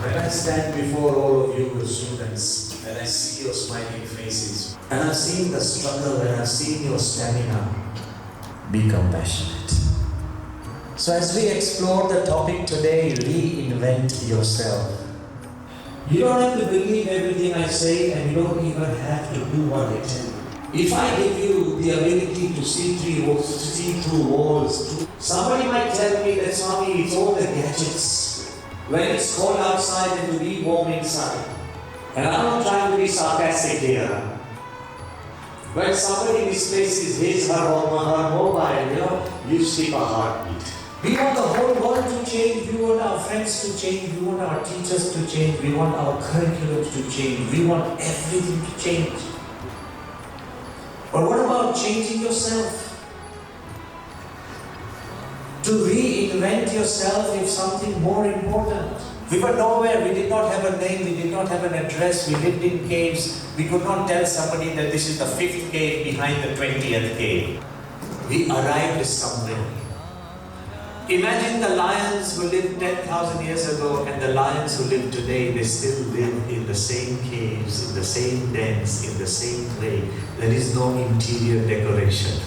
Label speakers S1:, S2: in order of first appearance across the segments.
S1: When I stand before all of you students, and I see your smiling faces, and I've seen the struggle, and I've seen your stamina, be compassionate. So as we explore the topic today, reinvent yourself. You don't have to believe everything I say, and you don't even have to do what I tell you. If I give you the ability to see through walls, somebody might tell me that, Swami, it's all the gadgets. When it's cold outside and to be warm inside. And I'm not trying to be sarcastic here. When somebody misplaces his, her, or her mobile, you skip a heartbeat. We want the whole world to change. We want our friends to change. We want our teachers to change. We want our curriculums to change. We want everything to change. But what about changing yourself? To reinvent yourself is something more important. We were nowhere. We did not have a name. We did not have an address. We lived in caves. We could not tell somebody that this is the 5th cave behind the 20th cave. We arrived somewhere. Imagine the lions who lived 10,000 years ago and the lions who live today, they still live in the same caves, in the same dens, in the same way. There is no interior decoration.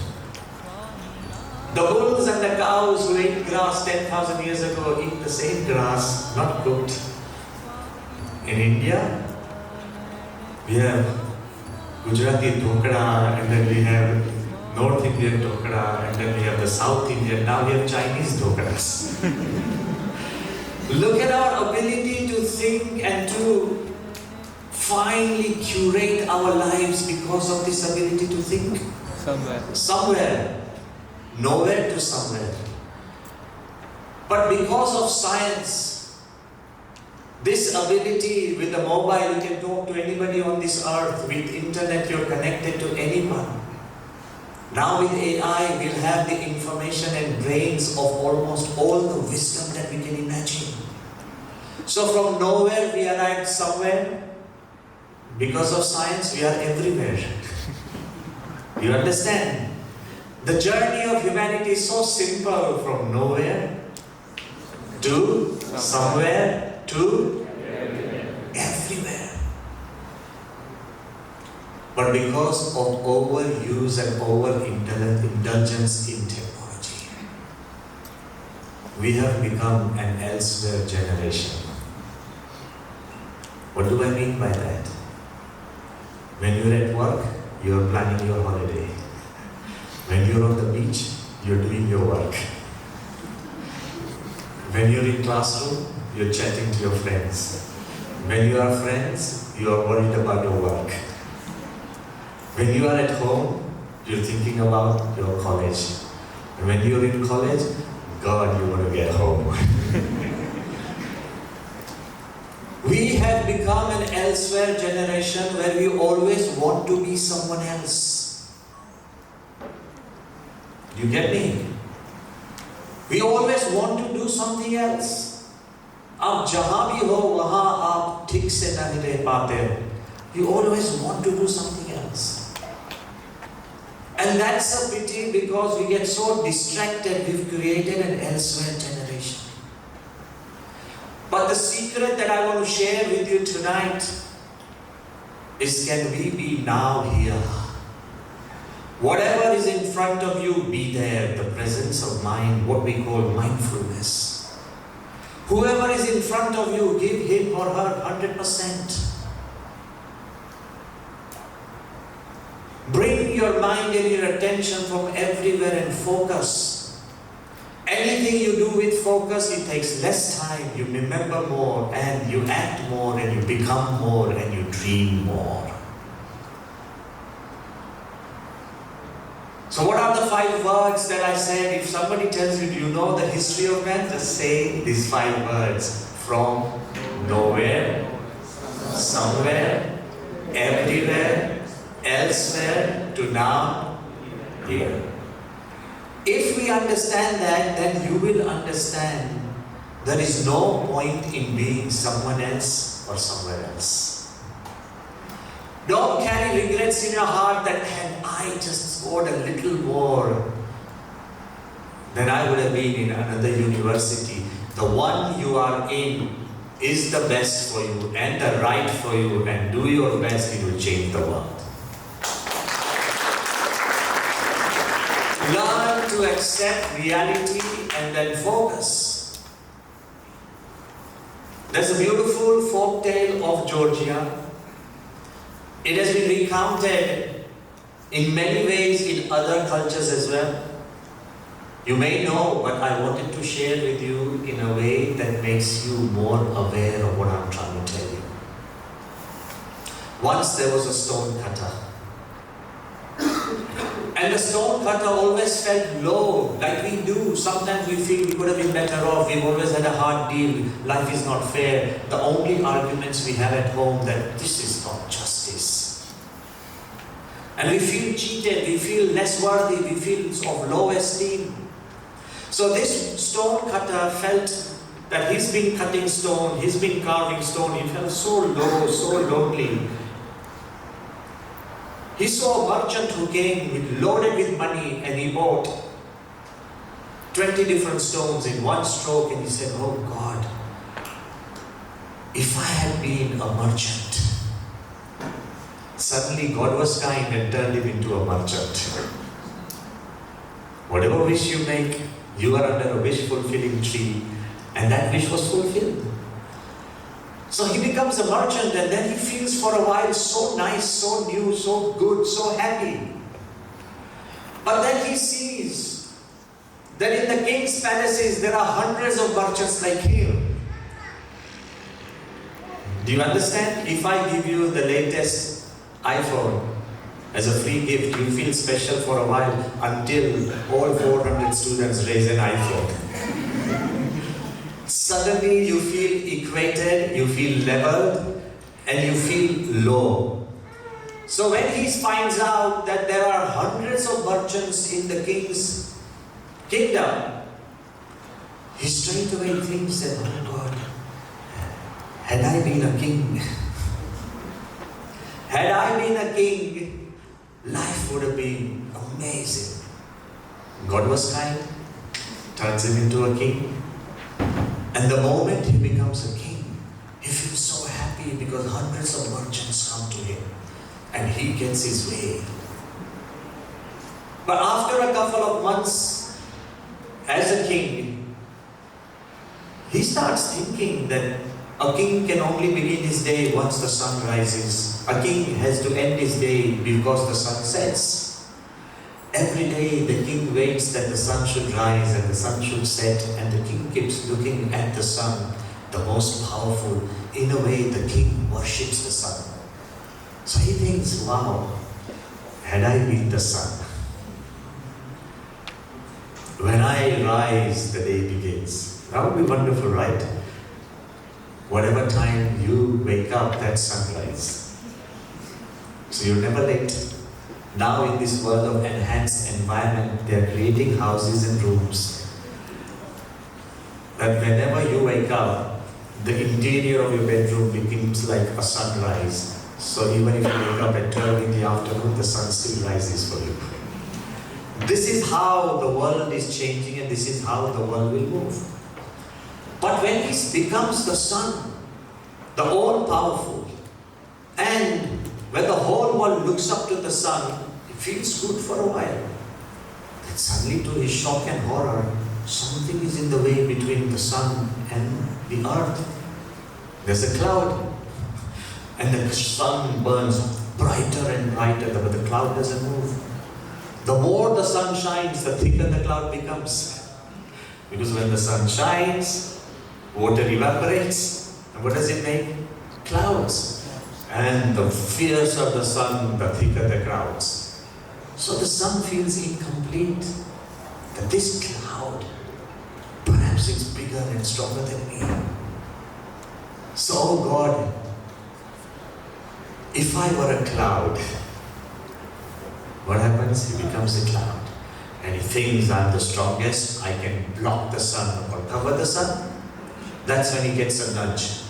S1: The bulls and the cows who ate grass 10,000 years ago eat the same grass, not cooked. In India, we have Gujarati dhokda, and then we have North Indian dhokda, and then we have the South Indian, now we have Chinese dhokdas. Look at our ability to think and to finely curate our lives because of this ability to think. Somewhere. Nowhere to somewhere. But because of science, this ability with the mobile, you can talk to anybody on this earth. With internet, you're connected to anyone. Now with AI, we'll have the information and brains of almost all the wisdom that we can imagine. So from nowhere, we arrived somewhere. Because of science, we are everywhere. You understand? The journey of humanity is so simple, from nowhere to somewhere to everywhere. But because of overuse and overindulgence in technology, we have become an elsewhere generation. What do I mean by that? When you're at work, you're planning your holiday. When you're on the beach, you're doing your work. When you're in classroom, you're chatting to your friends. When you are friends, you are worried about your work. When you are at home, you're thinking about your college. And when you're in college, God, you want to get home. We have become an elsewhere generation where we always want to be someone else. You get me? We always want to do something else. आप जहाँ भी हो वहाँ आप ठीक से नहीं रह पाते. You always want to do something else. And that's a pity because we get so distracted. We've created an elsewhere generation. But the secret that I want to share with you tonight is, can we be now here? Whatever is in front of you, be there. The presence of mind, what we call mindfulness. Whoever is in front of you, give him or her 100%. Bring your mind and your attention from everywhere and focus. Anything you do with focus, it takes less time. You remember more and you act more and you become more and you dream more. So what are the 5 words that I said? If somebody tells you, do you know the history of man? Just say these 5 words. From nowhere, somewhere, everywhere, elsewhere, to now, here. If we understand that, then you will understand there is no point in being someone else or somewhere else. Don't carry regrets in your heart that, had I just scored a little more, then I would have been in another university. The one you are in is the best for you and the right for you, and do your best, it will change the world. Learn to accept reality and then focus. There's a beautiful folk tale of Georgia. It has been recounted in many ways in other cultures as well. You may know, but I wanted to share with you in a way that makes you more aware of what I'm trying to tell you. Once there was a stone cutter. And the stone cutter always felt low, like we do. Sometimes we feel we could have been better off. We've always had a hard deal. Life is not fair. The only arguments we have at home that this is not justice. And we feel cheated, we feel less worthy, we feel of low esteem. So this stone cutter felt that he's been cutting stone, he's been carving stone, he felt so low, so lonely. He saw a merchant who came loaded with money, and he bought 20 different stones in one stroke, and he said, oh God, if I had been a merchant. Suddenly God was kind and turned him into a merchant. Whatever wish you make, you are under a wish fulfilling tree, and that wish was fulfilled. So he becomes a merchant, and then he feels for a while so nice, so new, so good, so happy. But then he sees that in the king's palaces there are hundreds of merchants like him. Do you understand? If I give you the latest iPhone as a free gift, you feel special for a while until all 400 students raise an iPhone. Suddenly you feel equated, you feel leveled, and you feel low. So when he finds out that there are hundreds of merchants in the king's kingdom, he straight away thinks that, oh God, had I been a king, had I been a king, life would have been amazing. God was kind, turns him into a king. And the moment he becomes a king, he feels so happy because hundreds of merchants come to him and he gets his way. But after a couple of months as a king, he starts thinking that a king can only begin his day once the sun rises. A king has to end his day because the sun sets. Every day the king waits that the sun should rise and the sun should set, and the king keeps looking at the sun, the most powerful. In a way, the king worships the sun. So he thinks, wow, had I been the sun, when I rise, the day begins. That would be wonderful, right? Whatever time you wake up, that's sunrise. So you're never late. Now in this world of enhanced environment, they are creating houses and rooms that whenever you wake up, the interior of your bedroom becomes like a sunrise. So even if you wake up at 12 in the afternoon, the sun still rises for you. This is how the world is changing, and this is how the world will move. But when he becomes the sun, the all-powerful, and when the whole world looks up to the sun, it feels good for a while. Then suddenly, to his shock and horror, something is in the way between the sun and the earth. There's a cloud, and the sun burns brighter and brighter, but the cloud doesn't move. The more the sun shines, the thicker the cloud becomes. Because when the sun shines, water evaporates, and what does it make? Clouds. And the fiercer the sun, the thicker the clouds. So the sun feels incomplete. That this cloud, perhaps it's bigger and stronger than me. So, oh God, if I were a cloud, what happens? He becomes a cloud. And he thinks I'm the strongest, I can block the sun or cover the sun. That's when he gets a nudge.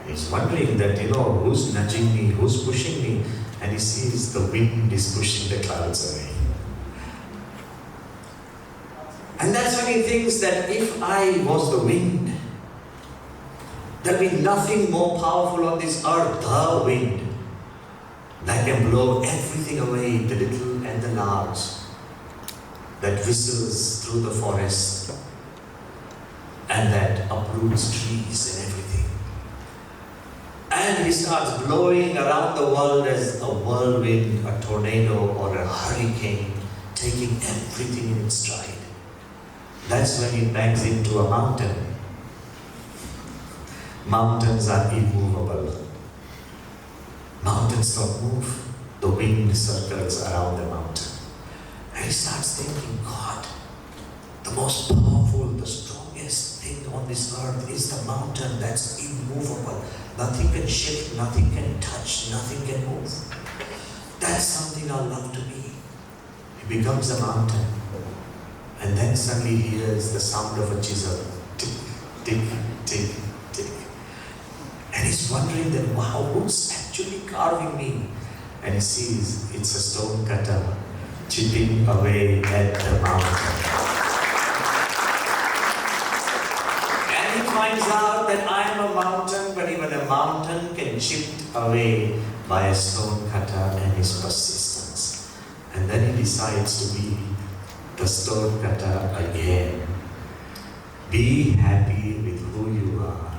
S1: He's wondering that, who's nudging me, who's pushing me, and he sees the wind is pushing the clouds away. And that's when he thinks that if I was the wind, There'll be nothing more powerful on this earth, the wind, that can blow everything away, the little and the large, that whistles through the forest and that uproots trees and everything. And he starts blowing around the world as a whirlwind, a tornado, or a hurricane, taking everything in its stride. That's when he bangs into a mountain. Mountains are immovable. Mountains don't move. The wind circles around the mountain. And he starts thinking, God, the most powerful, the strongest thing on this earth is the mountain that's immovable. Nothing can shift, nothing can touch, nothing can move. That's something I love to be. He becomes a mountain. And then suddenly he hears the sound of a chisel. Tick, tick, tick, tick. And he's wondering that, wow, who's actually carving me? And he sees it's a stone cutter chipping away at the mountain. And he finds out that I'm a mountain, but even a mountain can chip away by a stone cutter and his persistence. And then he decides to be the stone cutter again. Be happy with who you are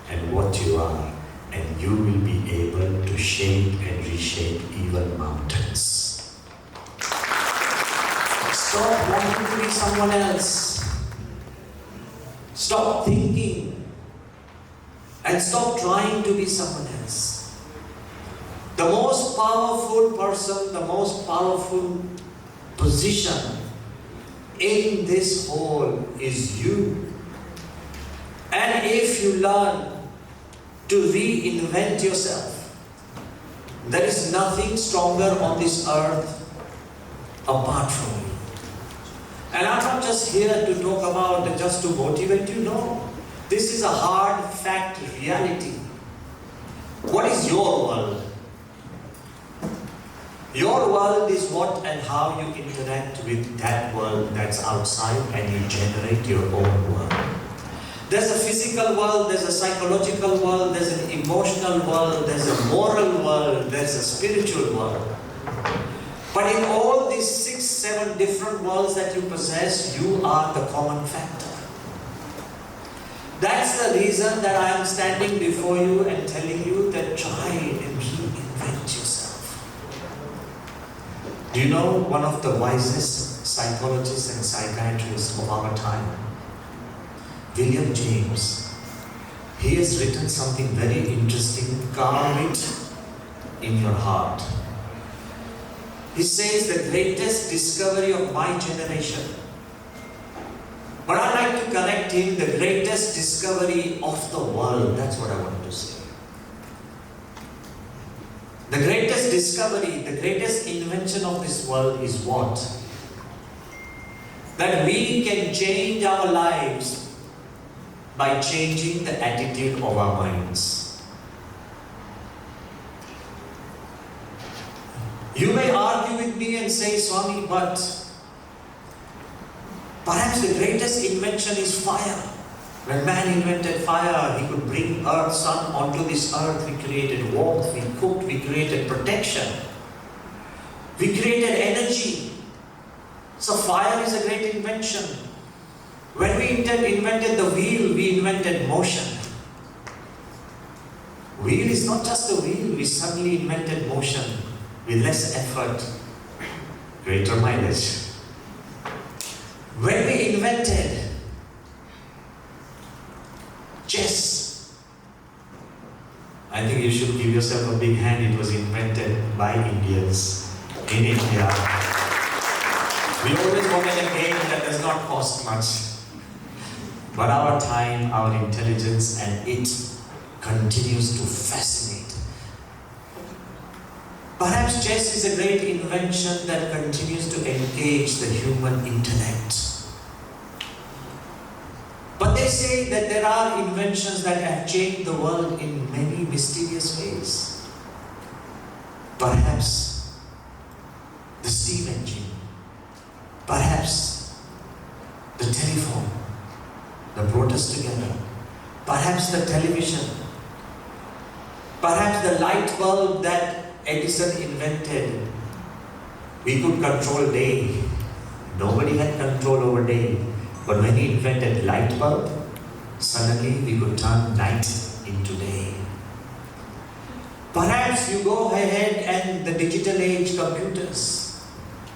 S1: and what you are, and you will be able to shape and reshape even mountains. Stop wanting to be someone else. Stop thinking and stop trying to be someone else. The most powerful person, the most powerful position in this whole is you. And if you learn to reinvent yourself, there is nothing stronger on this earth apart from you. And I'm not just here to talk about just to motivate you, no. This is a hard fact reality. What is your world? Your world is what and how you interact with that world that's outside, and you generate your own world. There's a physical world, there's a psychological world, there's an emotional world, there's a moral world, there's a spiritual world. But in all these 6, 7 different worlds that you possess, you are the common factor. That's the reason that I am standing before you and telling you that try and reinvent yourself. Do you know one of the wisest psychologists and psychiatrists of our time? William James. He has written something very interesting. Carve it in your heart. He says the greatest discovery of my generation. But I'd like to correct him, the greatest discovery of the world. That's what I want to say. The greatest discovery, the greatest invention of this world is what? That we can change our lives by changing the attitude of our minds. You may argue with me and say, Swami, but perhaps the greatest invention is fire. When man invented fire, he could bring earth, sun onto this earth. We created warmth, we cooked, we created protection. We created energy. So fire is a great invention. When we invented the wheel, we invented motion. Wheel is not just a wheel, we suddenly invented motion with less effort, greater mileage. When we invented chess, I think you should give yourself a big hand. It was invented by Indians in India. We always wanted a game that does not cost much. But our time, our intelligence, and it continues to fascinate. Perhaps chess is a great invention that continues to engage the human intellect. But they say that there are inventions that have changed the world in many mysterious ways. Perhaps the steam engine, perhaps the telephone that brought us together, perhaps perhaps the television, perhaps the light bulb that Edison invented. We could control day. Nobody had control over day. But when he invented light bulb, suddenly we could turn night into day. Perhaps you go ahead and the digital age computers.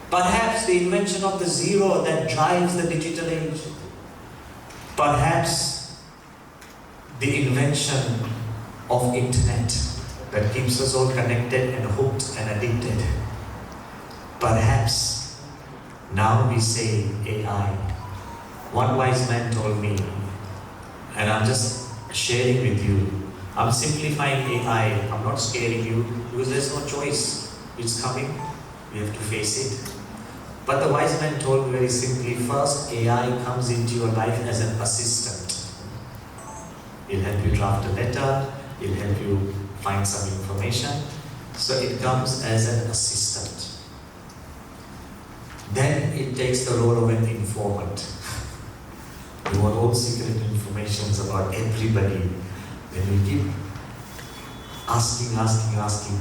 S1: Perhaps the invention of the zero that drives the digital age. Perhaps the invention of internet that keeps us all connected and hooked and addicted. Perhaps now we say AI. One wise man told me, and I'm just sharing with you, I'm simplifying AI, I'm not scaring you because there's no choice. It's coming, we have to face it. But the wise man told me very simply, first AI comes into your life as an assistant. It'll help you draft a letter, it'll help you find some information. So it comes as an assistant. Then it takes the role of an informant. You want all secret informations about everybody. Then you keep asking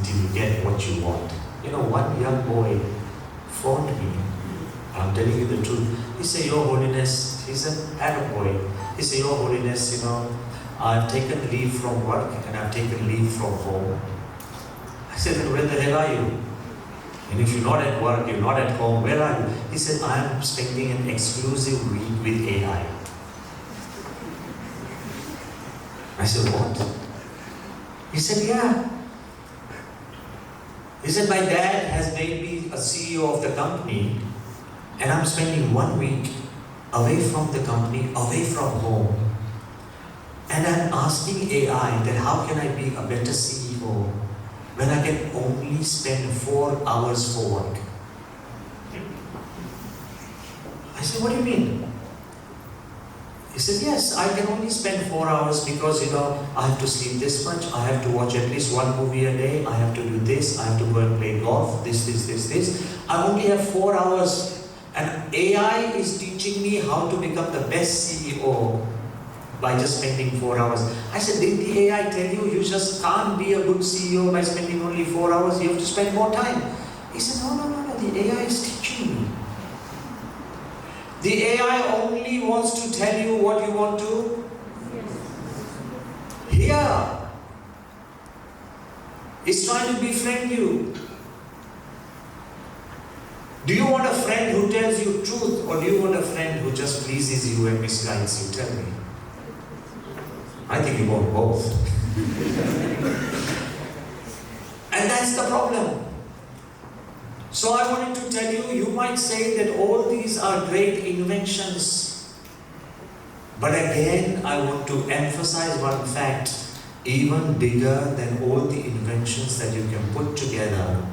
S1: till you get what you want. You know, one young boy phoned me. I'm telling you the truth. He said, Your Holiness, he's an Arab boy. He said, Your Holiness, you know, I've taken leave from work and I've taken leave from home. I said, then where the hell are you? And if you're not at work, you're not at home, where are you? He said, I'm spending an exclusive week with AI. I said, what? He said, yeah. He said, my dad has made me a CEO of the company and I'm spending 1 week away from the company, away from home. And I'm asking AI that how can I be a better CEO when I can only spend 4 hours for work? I said, what do you mean? He said, yes, I can only spend 4 hours because, you know, I have to sleep this much, I have to watch at least 1 movie a day, I have to do this, I have to go and play golf, this. I only have 4 hours and AI is teaching me how to become the best CEO by just spending 4 hours. I said, didn't the AI tell you, you just can't be a good CEO by spending only 4 hours, you have to spend more time. He said, no, the AI is teaching me. The AI only wants to tell you what you want to hear. It's trying to befriend you. Do you want a friend who tells you truth, or do you want a friend who just pleases you and misguides you? Tell me. I think you want both. And that's the problem. So I wanted to tell you, you might say that all these are great inventions. But again, I want to emphasize one fact, even bigger than all the inventions that you can put together,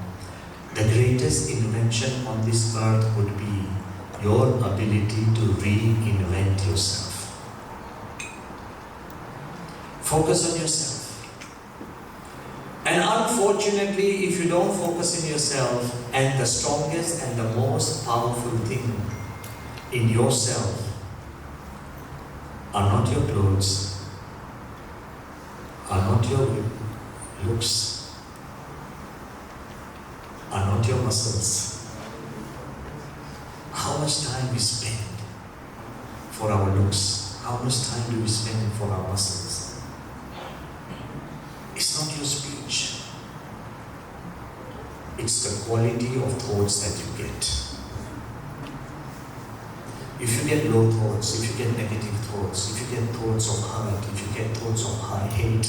S1: the greatest invention on this earth would be your ability to reinvent yourself. Focus on yourself. And unfortunately, if you don't focus in yourself, and the strongest and the most powerful thing in yourself are not your clothes, are not your looks, are not your muscles. How much time we spend for our looks? How much time do we spend for our muscles? It's not your speech. It's the quality of thoughts that you get. If you get low thoughts, if you get negative thoughts, if you get thoughts of hurt, if you get thoughts of hate,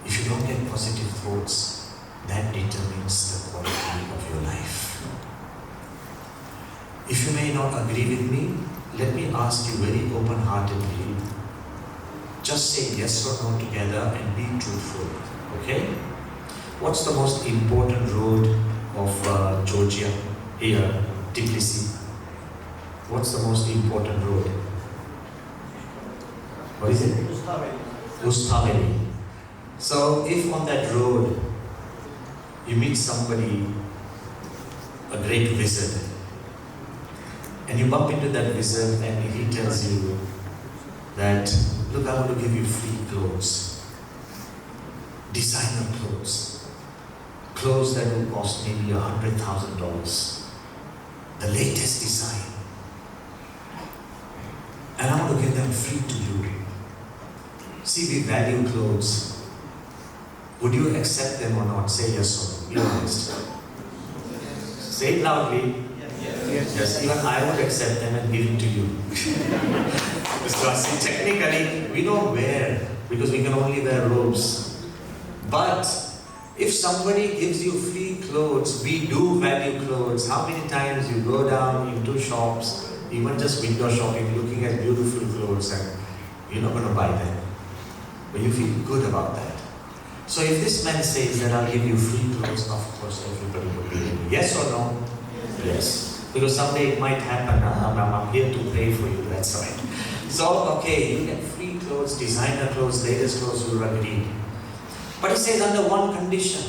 S1: if you don't get positive thoughts, that determines the quality of your life. If you may not agree with me, let me ask you very open-heartedly, just say yes or no together and be truthful, okay? What's the most important road of Georgia here, Tbilisi? What's the most important road? What is it? Rustaveli. So if on that road you meet somebody, a great wizard, and you bump into that wizard and he tells you, that, look, I want to give you free clothes. Designer clothes. Clothes that will cost maybe $100,000. The latest design. And I want to give them free to you. See, we value clothes. Would you accept them or not? Say yes or no. Be honest. Say it loudly. Yes. Even I would accept them and give it to you. So see, technically, we don't wear because we can only wear robes. But if somebody gives you free clothes, we do value clothes. How many times you go down into shops, even just window shopping, looking at beautiful clothes, and you're not going to buy them, but you feel good about that. So if this man says that I'll give you free clothes, of course everybody will believe me. Yes or no? Yes. Because someday it might happen. I'm here to pray for you, that's right. So, okay, you get free clothes, designer clothes, latest clothes, you'll agree. But he says under one condition,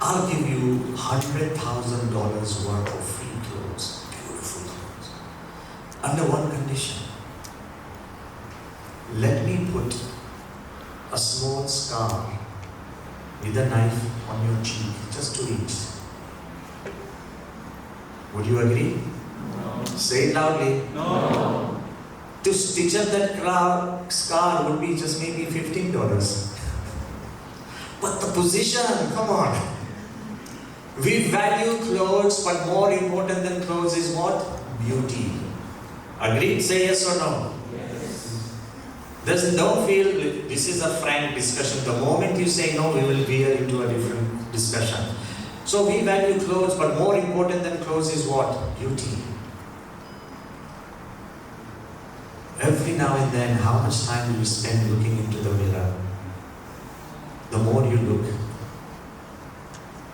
S1: I'll give you $100,000 worth of free clothes, beautiful clothes. Under one condition. Let me put a small scar with a knife on your cheek, just 2 inches. Would you agree?
S2: No.
S1: Say it loudly.
S2: No.
S1: To stitch up that scar would be just maybe $15. But the position, come on. We value clothes, but more important than clothes is what? Beauty. Agreed? Say yes or no? Don't feel this is a frank discussion. The moment you say no, we will veer into a different discussion. So we value clothes, but more important than clothes is what? Beauty. Every now and then, how much time do you spend looking into the mirror? The more you look,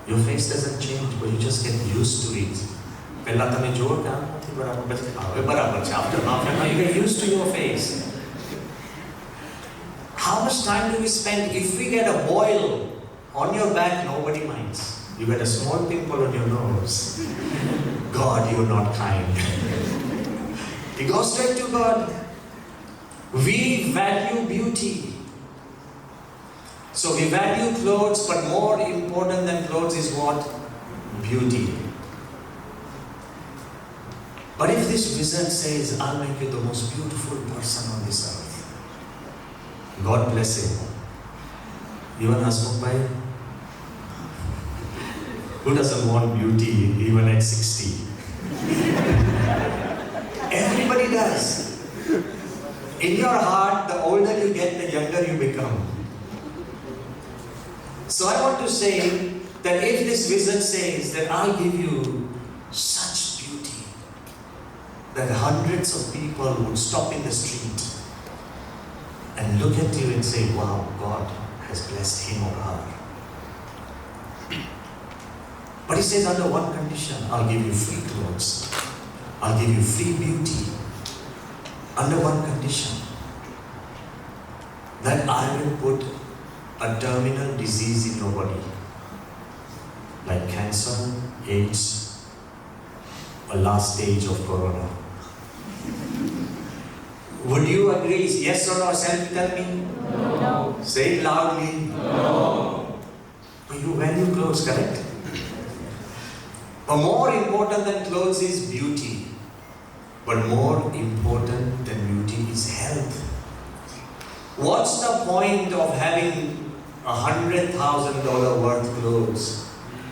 S1: your face doesn't change, but you just get used to it. After half an hour, you get used to your face. How much time do we spend? If we get a boil on your back, nobody minds. You get a small pimple on your nose. God, you're not kind. You go straight to God. We value beauty. So we value clothes, but more important than clothes is what? Beauty. But if this wizard says, I'll make you the most beautiful person on this earth, God bless him. Even Hasmukh Bhai, who doesn't want beauty even at 60? Everybody does. In your heart, the older you get, the younger you become. So I want to say that if this wizard says that I'll give you such beauty that hundreds of people would stop in the street and look at you and say, wow, God has blessed him or her. But he says under one condition, I'll give you free clothes. I'll give you free beauty. Under one condition, that I will put a terminal disease in your body, like cancer, AIDS, a last stage of corona. Would you agree? Yes or no? Tell me.
S2: No.
S1: Say it loudly.
S2: No.
S1: But you value clothes, correct? But more important than clothes is beauty. But more important than beauty is health. What's the point of having $100,000 worth clothes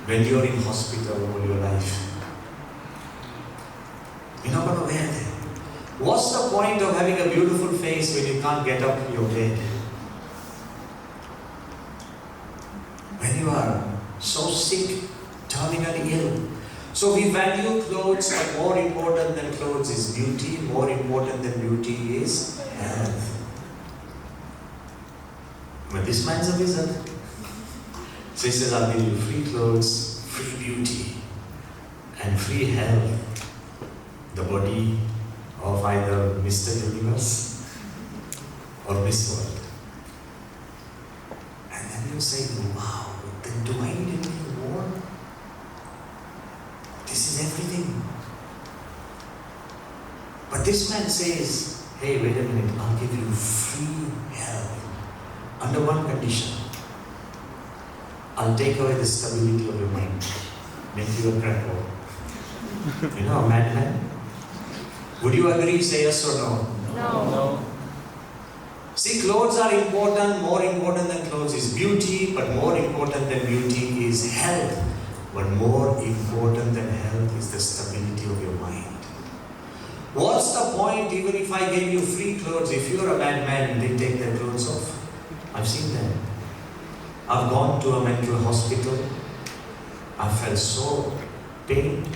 S1: when you're in hospital all your life? You're not going to wear them. What's the point of having a beautiful face when you can't get up from your bed? When you are so sick, terminally ill. So we value clothes, but more important than clothes is beauty. More important than beauty is health. But this man's a wizard. So he says, I'll give you free clothes, free beauty, and free health. The body of either Mr. Universe or Miss World. And then you say, wow, then do I need anything more? This is everything. But this man says, hey, wait a minute, I'll give you free help under one condition. I'll take away the stability of your mind, make you a crackpot. You know, a madman? Would you agree, say yes or no?
S2: No.
S1: See, clothes are important. More important than clothes is beauty, but more important than beauty is health. But more important than health is the stability of your mind. What's the point even if I gave you free clothes? If you're a madman, they take their clothes off. I've seen them. I've gone to a mental hospital. I felt so pained.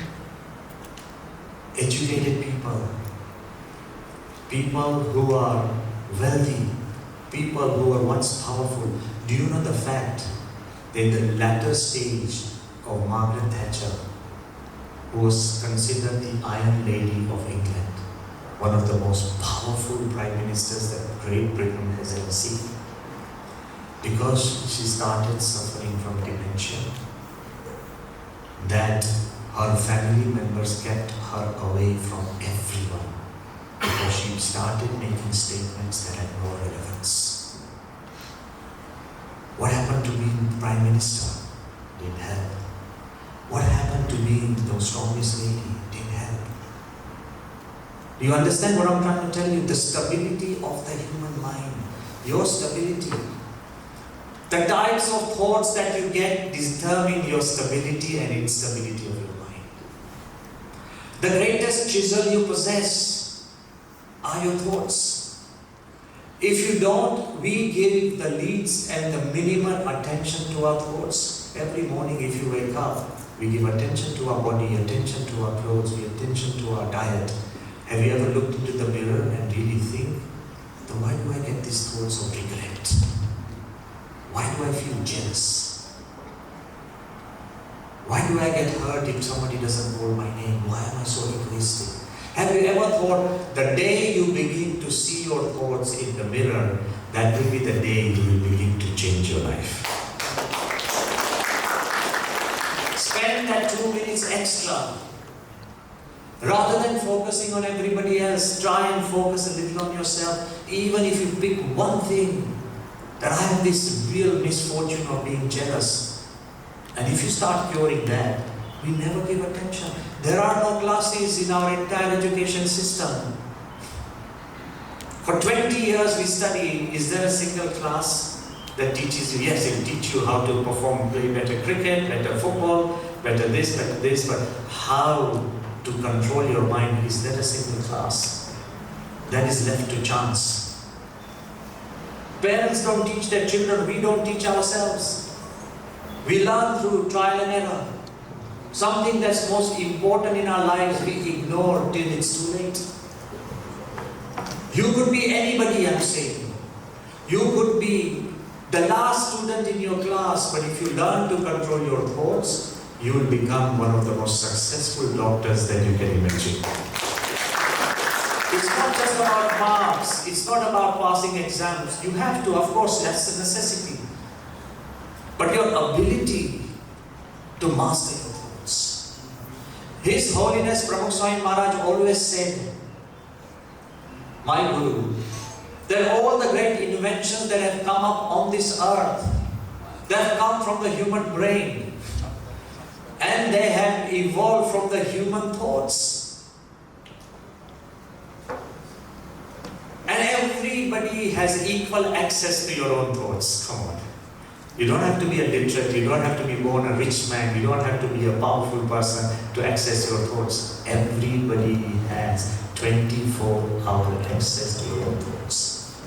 S1: Educated people. People who are wealthy. People who were once powerful. Do you know the fact that in the latter stage of Margaret Thatcher, who was considered the Iron Lady of England, one of the most powerful prime ministers that Great Britain has ever seen, because she started suffering from dementia, that her family members kept her away from everyone because she started making statements that had no relevance. What happened to being Prime Minister? Didn't help. What happened to being the strongest lady? Didn't help. Do you understand what I'm trying to tell you? The stability of the human mind. Your stability. The types of thoughts that you get determine your stability and instability of your mind. The greatest chisel you possess are your thoughts. If you don't, we give the least and the minimum attention to our thoughts. Every morning if you wake up, we give attention to our body, attention to our clothes, attention to our diet. Have you ever looked into the mirror and really think, why do I get these thoughts of regret? Why do I feel jealous? Why do I get hurt if somebody doesn't call my name? Why am I so egoistic? Have you ever thought the day you begin to see your thoughts in the mirror, that will be the day you will begin to change your life? Spend that 2 minutes extra. Rather than focusing on everybody else, try and focus a little on yourself. Even if you pick one thing, that I have this real misfortune of being jealous. And if you start curing that, we never give attention. There are no classes in our entire education system. For 20 years we study, is there a single class that teaches you? Yes, it will teach you how to perform, play better cricket, better football, better this, but how to control your mind, is there a single class? That is left to chance. Parents don't teach their children, we don't teach ourselves. We learn through trial and error. Something that's most important in our lives, we ignore till it's too late. You could be anybody, I'm saying. You could be the last student in your class, but if you learn to control your thoughts, you will become one of the most successful doctors that you can imagine. It's not just about marks, it's not about passing exams. You have to, of course, that's a necessity. But your ability to master your thoughts. His Holiness Pramukh Swami Maharaj always said, my Guru, that all the great inventions that have come up on this earth, they have come from the human brain. And they have evolved from the human thoughts. And everybody has equal access to your own thoughts. Come on. You don't have to be a literate, you don't have to be born a rich man, you don't have to be a powerful person to access your thoughts. Everybody has 24-hour access to your own thoughts.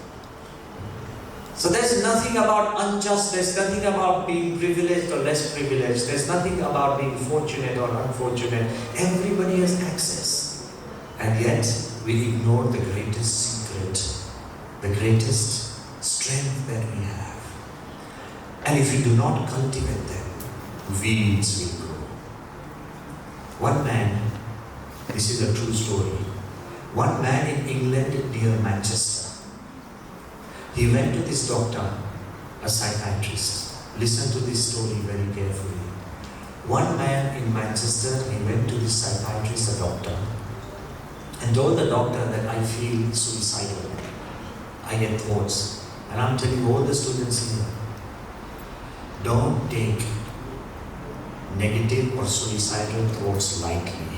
S1: So there's nothing about unjust, there's nothing about being privileged or less privileged, there's nothing about being fortunate or unfortunate. Everybody has access. And yet, we ignore the greatest secret, the greatest strength that we have. And if we do not cultivate them, weeds will grow. One man, this is a true story, one man in England near Manchester, he went to this doctor, a psychiatrist. Listen to this story very carefully. One man in Manchester, he went to this psychiatrist, a doctor, and told the doctor that I feel suicidal. I get thoughts. And I'm telling all the students here, don't take negative or suicidal thoughts lightly.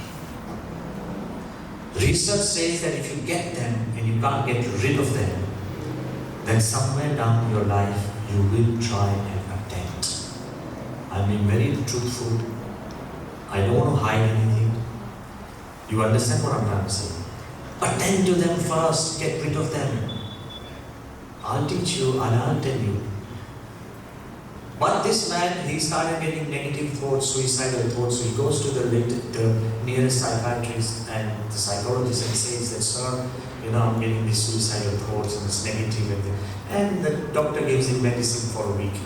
S1: Research says that if you get them and you can't get rid of them, then somewhere down your life you will try and attempt. I'm being very truthful. I don't want to hide anything. You understand what I'm trying to say? Attend to them first, get rid of them. I'll teach you and I'll tell you. But this man, he started getting negative thoughts, suicidal thoughts. So he goes to the nearest psychiatrist and the psychologist and says that, sir, I'm getting these suicidal thoughts and it's negative. And the doctor gives him medicine for a week.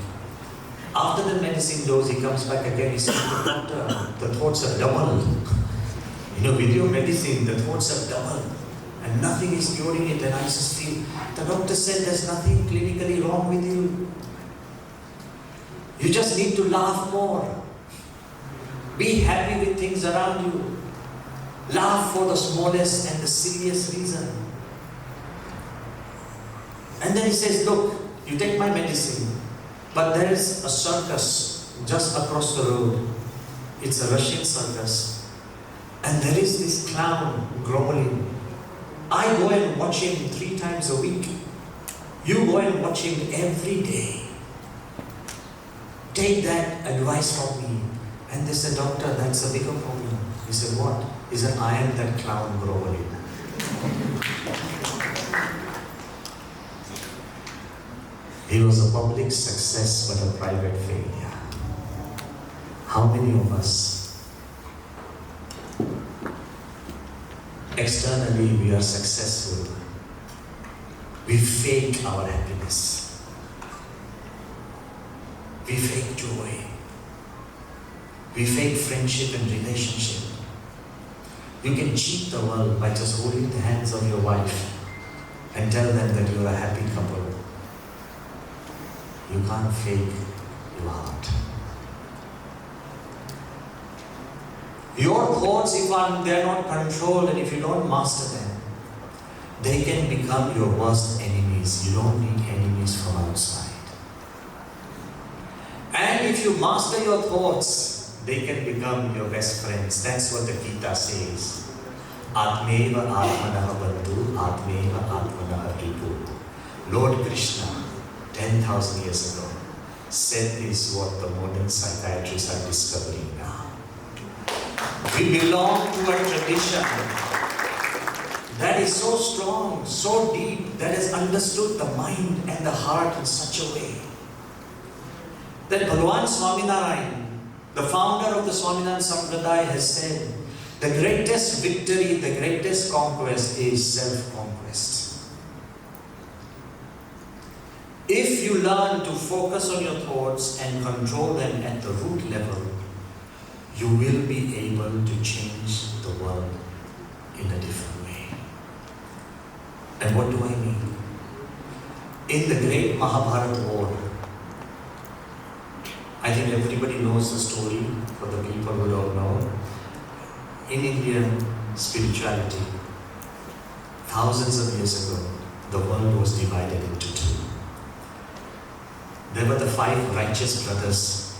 S1: After the medicine dose, he comes back again. He says, doctor, the thoughts have doubled. With your medicine, the thoughts have doubled. And nothing is curing it. And I just feel, the doctor said there's nothing clinically wrong with you. You just need to laugh more. Be happy with things around you. Laugh for the smallest and the silliest reason. And then he says, look, you take my medicine, but there is a circus just across the road. It's a Russian circus. And there is this clown groveling. I go and watch him 3 times a week. You go and watch him every day. Take that advice from me. And they said, doctor, that's a bigger problem. He said, what? He said, I am that clown groveling. He was a public success but a private failure. How many of us, externally we are successful, we fake our happiness. We fake joy. We fake friendship and relationship. You can cheat the world by just holding the hands of your wife and tell them that you are a happy couple. You can't fake your heart. Your thoughts, if they're not controlled and if you don't master them, they can become your worst enemies. You don't need enemies from outside. And if you master your thoughts, they can become your best friends. That's what the Gita says. Atmeva Atmanaha Bandhu, Atmeva Atmanaha Ripu. Lord Krishna, 10,000 years ago, said this what the modern psychiatrists are discovering now. We belong to a tradition that is so strong, so deep, that has understood the mind and the heart in such a way that Bhagavan Swaminarayan, the founder of the Swaminarayan Sampradaya, has said, the greatest victory, the greatest conquest is self-conquest. If you learn to focus on your thoughts and control them at the root level, you will be able to change the world in a different way. And what do I mean? In the great Mahabharata war, I think everybody knows the story, for the people who don't know. In Indian spirituality, thousands of years ago, the world was divided into 2. There were the 5 righteous brothers,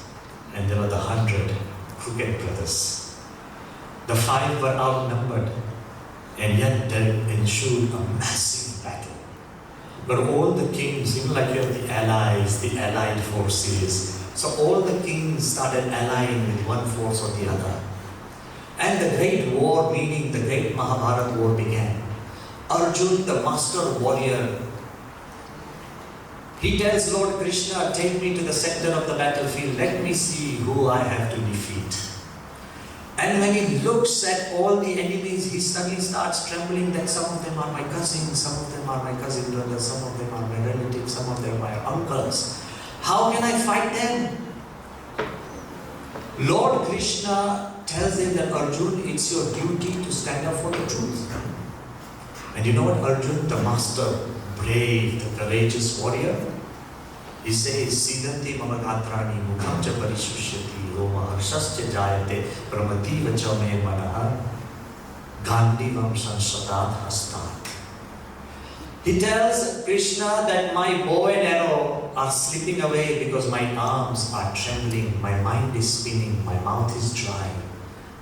S1: and there were the 100 crooked brothers. The 5 were outnumbered, and yet there ensued a massive battle. But all the kings, like you have the allies, the allied forces, so all the kings started allying with one force or the other. And the great war, meaning the great Mahabharata war, began. Arjun, the master warrior, he tells Lord Krishna, take me to the center of the battlefield, let me see who I have to defeat. And when he looks at all the enemies, he suddenly starts trembling that some of them are my cousins, some of them are my cousin brothers, some of them are my relatives, some of them are my uncles. How can I fight them? Lord Krishna tells him that Arjun, it's your duty to stand up for the truth. And you know what Arjun, the master, brave, the courageous warrior, he says, Siddhanti mama gatrani mukham cha parishushati roma harshascha jayate pramati vacha me manaha Gandhivam Sansadat Hastat. He tells Krishna that my bow and arrow are slipping away because my arms are trembling, my mind is spinning, my mouth is dry.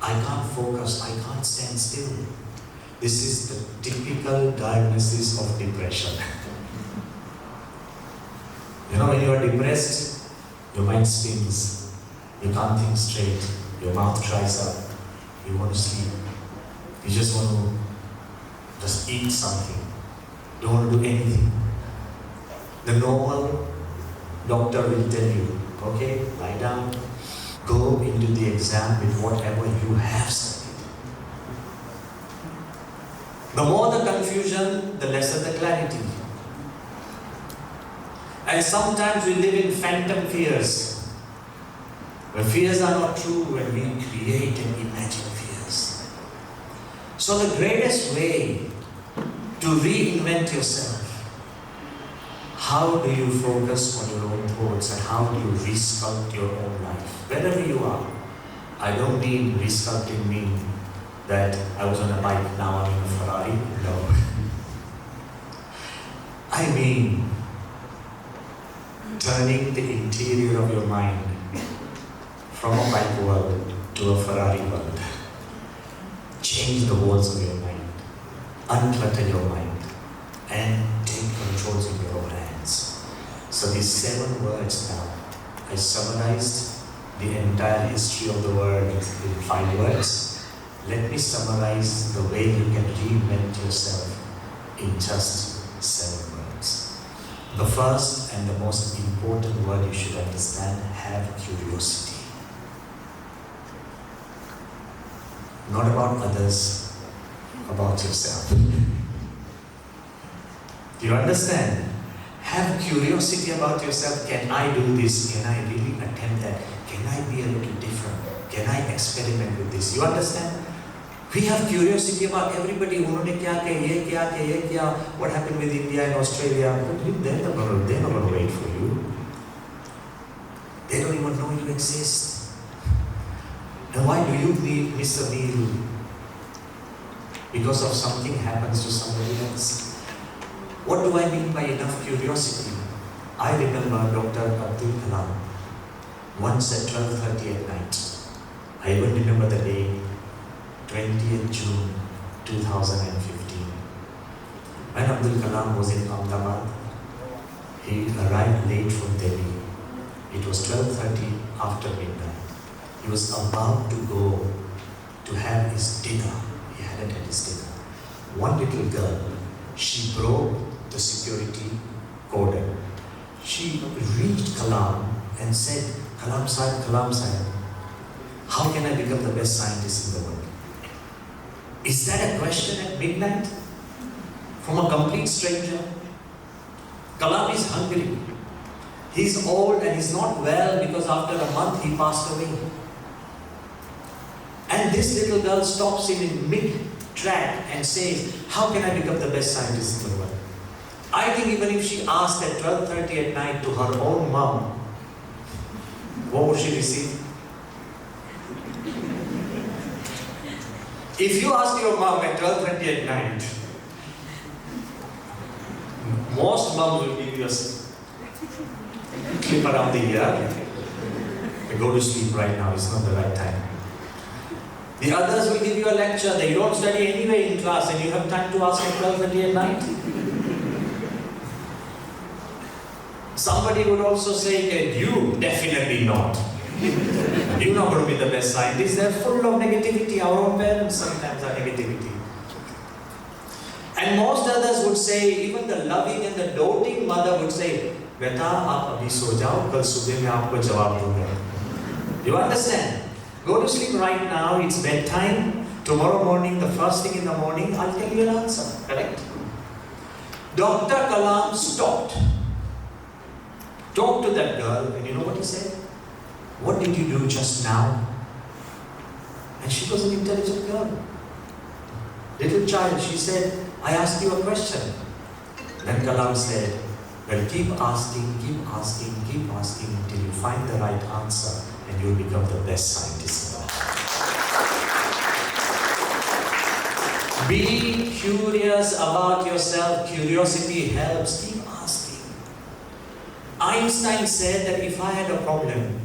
S1: I can't focus, I can't stand still. This is the typical diagnosis of depression. You know, when you are depressed, your mind spins, you can't think straight, your mouth dries up, you want to sleep, you just want to just eat something. Don't want to do anything. The normal doctor will tell you, okay, lie down, go into the exam with whatever you have studied. The more the confusion, the lesser the clarity. And sometimes we live in phantom fears, where fears are not true, when we create and imagine fears. So the greatest way to reinvent yourself, how do you focus on your own thoughts and how do you resculpt your own life? Wherever you are. I don't mean resculpting mean that I was on a bike, now I'm in a Ferrari. No. I mean turning the interior of your mind from a bike world to a Ferrari world. Change the walls of your mind. Unclutter your mind and take controls in your own hands. So these 7 words now, I summarized the entire history of the world in 5 words. Let me summarize the way you can reinvent yourself in just 7 words. The first and the most important word you should understand, have curiosity. Not about others, about yourself. Do you understand? Have curiosity about yourself. Can I do this? Can I really attempt that? Can I be a little different? Can I experiment with this? You understand? We have curiosity about everybody. Unhone kya kiya, ye kiya, ye kiya. What happened with India and Australia? But they're not going to wait for you. They don't even know you exist. And why do you miss a meal? Because of something happens to somebody else. What do I mean by enough curiosity? I remember Dr. Abdul Kalam once at 12:30 at night. I even remember the day, 20th June 2015. When Abdul Kalam was in Ahmedabad, he arrived late from Delhi. It was 12:30 after midnight. He was about to go to have his dinner. He hadn't had his dinner. One little girl, she broke the security cordon. She reached Kalam and said, Kalam Sahib, how can I become the best scientist in the world? Is that a question at midnight? From a complete stranger? Kalam is hungry. He's old and he's not well because after a month he passed away. And this little girl stops him in mid-track and says, how can I become the best scientist in the world? I think even if she asked at 12:30 at night to her own mom, what would she receive? If you ask your mom at 12:30 at night, most moms will give you a clip around the ear. Go to sleep right now, it's not the right time. The others will give you a lecture that you don't study anyway in class and you have time to ask at 12:30 at night. Somebody would also say that you definitely not. You're not going to be the best scientist. They're full of negativity. Our own parents sometimes are negativity. And most others would say, even the loving and the doting mother would say, Beta, aap abhi so jao, kal subah mein aapko jawab dunga. Do you understand? Go to sleep right now, it's bedtime. Tomorrow morning, the first thing in the morning, I'll tell you an answer. Correct? Dr. Kalam stopped. Talked to that girl, and you know what he said? What did you do just now? And she was an intelligent girl. Little child, she said, I asked you a question. Then Kalam said, well, keep asking until you find the right answer and you'll become the best scientist in the world. Be curious about yourself. Curiosity helps. Keep asking. Einstein said that if I had a problem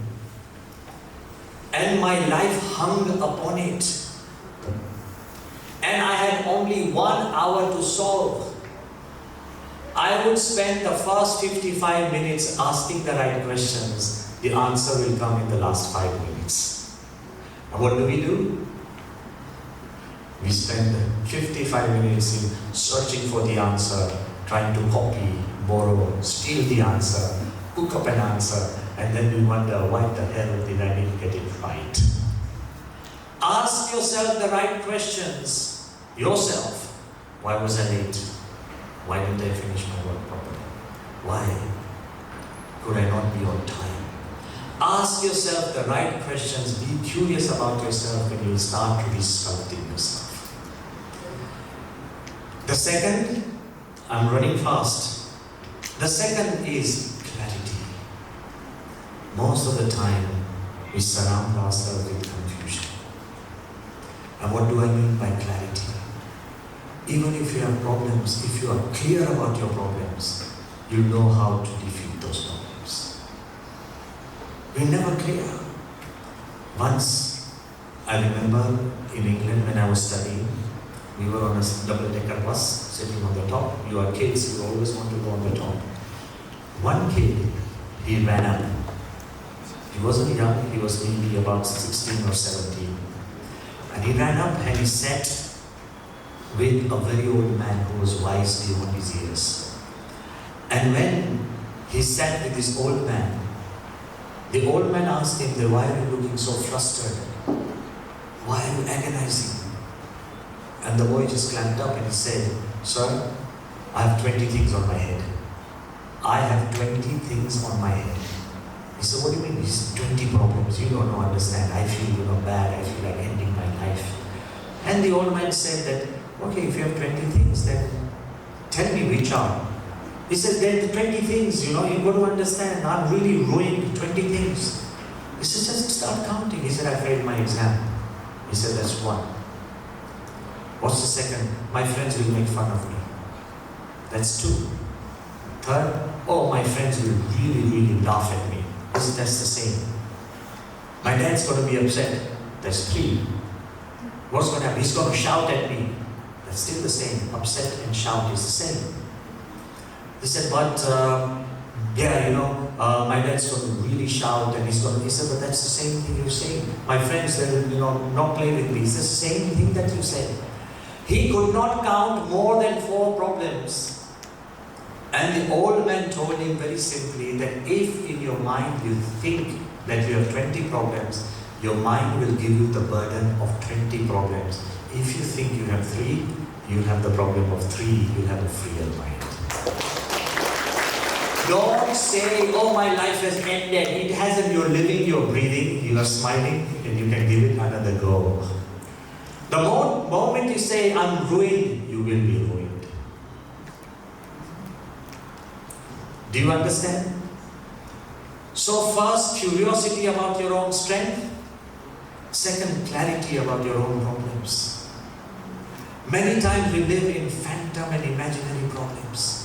S1: and my life hung upon it, and I had only 1 hour to solve, I would spend the first 55 minutes asking the right questions. The answer will come in the last 5 minutes. And what do? We spend 55 minutes in searching for the answer, trying to copy, borrow, steal the answer, cook up an answer, and then we wonder, why the hell did I didn't get it right? Ask yourself the right questions. Yourself. Why was I late? Why didn't I finish my work properly? Why could I not be on time? Ask yourself the right questions. Be curious about yourself, and you'll start to be sculpting yourself. The second, I'm running fast. The second is clarity. Most of the time, we surround ourselves with confusion. And what do I mean by clarity? Even if you have problems, if you are clear about your problems, you know how to defeat those problems. We're never clear. Once, I remember in England when I was studying, we were on a double-decker bus, sitting on the top. You are kids, you always want to go on the top. One kid, he ran up. He wasn't young, he was maybe about 16 or 17. And he ran up and he sat with a very old man who was wise beyond his years. And when he sat with this old man, the old man asked him, why are you looking so flustered? Why are you agonizing? And the boy just clamped up and he said, sir, I have 20 things on my head. I have 20 things on my head. He said, what do you mean? He said, 20 problems. You don't understand. I feel bad. I feel like ending my life. And the old man said that, okay, if you have 20 things, then tell me which are. He said, there are 20 things, you've got to understand. I'm really ruined, 20 things. He said, just start counting. He said, I failed my exam. He said, that's one. What's the second? My friends will make fun of me. That's two. Third, oh, my friends will really laugh at me. That's the same. My dad's going to be upset. That's three. What's going to happen? He's going to shout at me. That's still the same. Upset and shout is the same. He said, but my dad's going to really shout, and he said, but that's the same thing you're saying. My friends, they will not play with me. It's the same thing that you said. He could not count more than 4 problems. And the old man told him very simply that if in your mind you think that you have 20 problems, your mind will give you the burden of 20 problems. If you think you have 3, you'll have the problem of 3, you'll have a freer mind. Don't say, oh, my life has ended. It hasn't. You're living, you're breathing, you are smiling, and you can give it another go. The moment you say, I'm ruined, you will be ruined. Do you understand? So first, curiosity about your own strength. Second, clarity about your own problems. Many times we live in phantom and imaginary problems.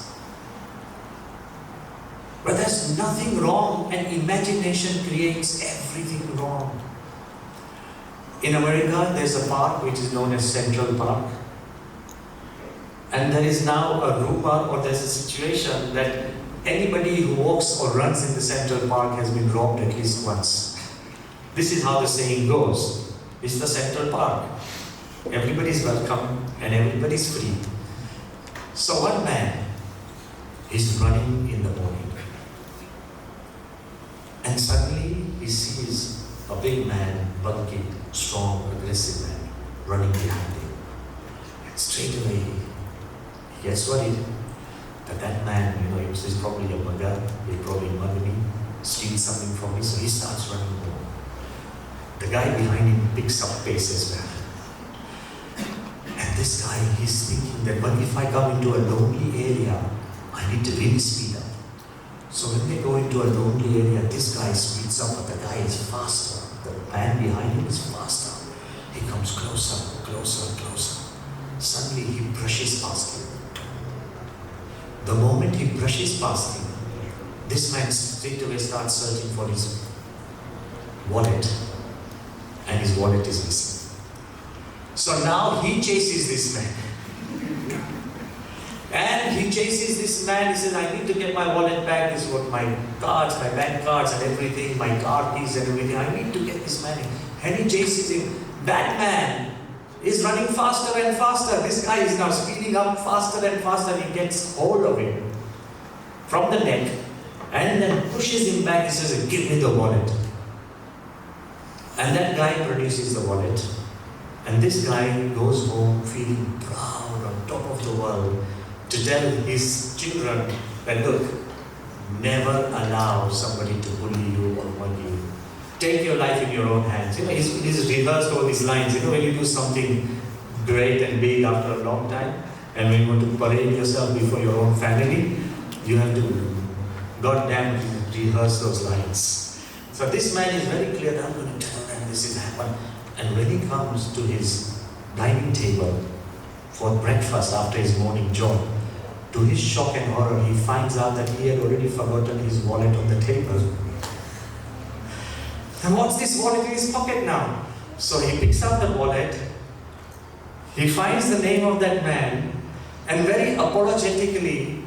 S1: But there's nothing wrong, and imagination creates everything wrong. In America, there's a park which is known as Central Park. And there is now a rumor, or there's a situation that anybody who walks or runs in the Central Park has been robbed at least once. This is how the saying goes. It's the Central Park. Everybody's welcome and everybody's free. So one man is running in the morning. And suddenly he sees a big man, bulky, strong, aggressive man, running behind him. And straight away, he gets worried that that man, he's probably a mugger, he'll probably murder me, steal something from me, so he starts running more. The guy behind him picks up pace as well. And this guy, he's thinking that, but if I come into a lonely area, I need to really speed up. So when they go into a lonely area, this guy speeds up, but the guy is faster. The man behind him is faster. He comes closer, closer, closer. suddenly he brushes past him. The moment he brushes past him, this man straight away starts searching for his wallet, and his wallet is missing. So now he chases this man. And he chases this man. He says, I need to get my wallet back. This is what my cards, my bank cards and everything, my car keys and everything. I need to get this money. And he chases him. That man is running faster and faster. This guy is now speeding up faster and faster. He gets hold of him from the neck and then pushes him back. He says, give me the wallet. And that guy produces the wallet. And this guy goes home feeling proud, on top of the world, to tell his children that, look, never allow somebody to bully you or mug you. Take your life in your own hands. You know, he's rehearsed all these lines. You know, when you do something great and big after a long time, and when you want to parade yourself before your own family, you have to goddamn rehearse those lines. So this man is very clear that I'm going to tell them this is happened. And when he comes to his dining table for breakfast after his morning jog, to his shock and horror, he finds out that he had already forgotten his wallet on the table. And what's this wallet in his pocket now? So he picks up the wallet, he finds the name of that man, and very apologetically,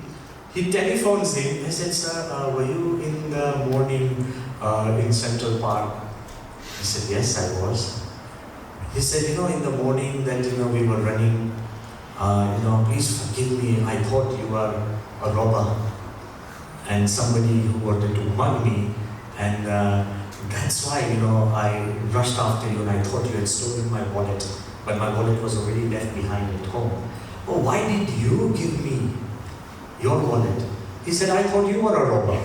S1: he telephones him. He said, sir, were you in the morning in Central Park? He said, yes, I was. He said, in the morning that, we were running, please forgive me. I thought you were a robber and somebody who wanted to mug me. And that's why, I rushed after you and I thought you had stolen my wallet. But my wallet was already left behind at home. Oh, why did you give me your wallet? He said, I thought you were a robber.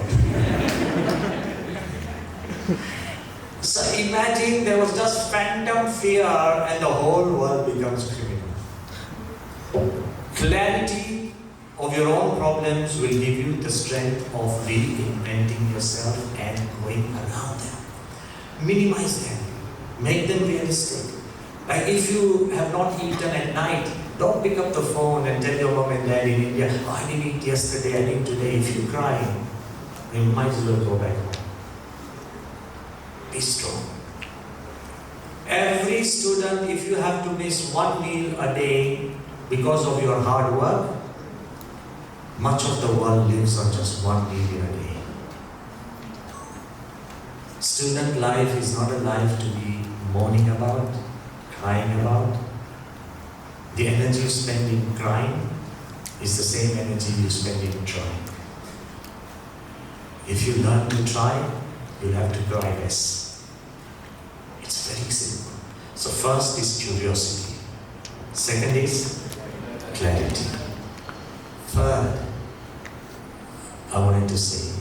S1: So imagine there was just phantom fear and the whole world becomes criminal. Clarity of your own problems will give you the strength of reinventing yourself and going around them. Minimize them. Make them realistic. Like if you have not eaten at night, don't pick up the phone and tell your mom and dad in India, oh, I didn't eat yesterday, I didn't today. If you cry, you might as well go back home. Be strong. Every student, if you have to miss one meal a day because of your hard work, much of the world lives on just one meal a day. Student life is not a life to be mourning about, crying about. The energy you spend in crying is the same energy you spend in trying. If you learn to try, you'll have to cry less. It's very simple. So first is curiosity. Second is clarity. Third, I wanted to say,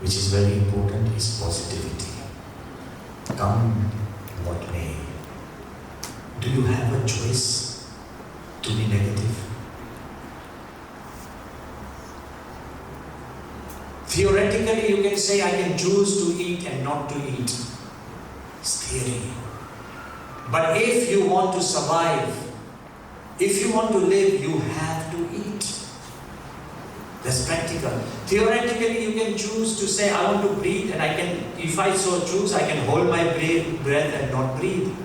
S1: which is very important, is positivity. Come what may. Do you have a choice to be negative? Theoretically, you can say, I can choose to eat and not to eat. It's theory. But if you want to survive, if you want to live, you have to eat. That's practical. Theoretically, you can choose to say, I want to breathe, and I can, if I so choose, I can hold my breath and not breathe.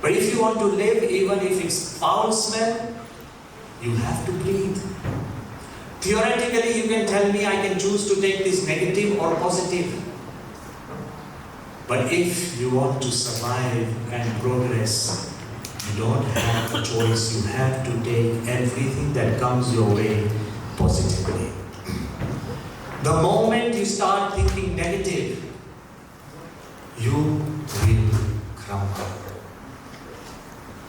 S1: But if you want to live, even if it's foul smell, you have to breathe. Theoretically, you can tell me I can choose to take this negative or positive. But if you want to survive and progress, you don't have a choice. You have to take everything that comes your way positively. The moment you start thinking negative, you will crumble.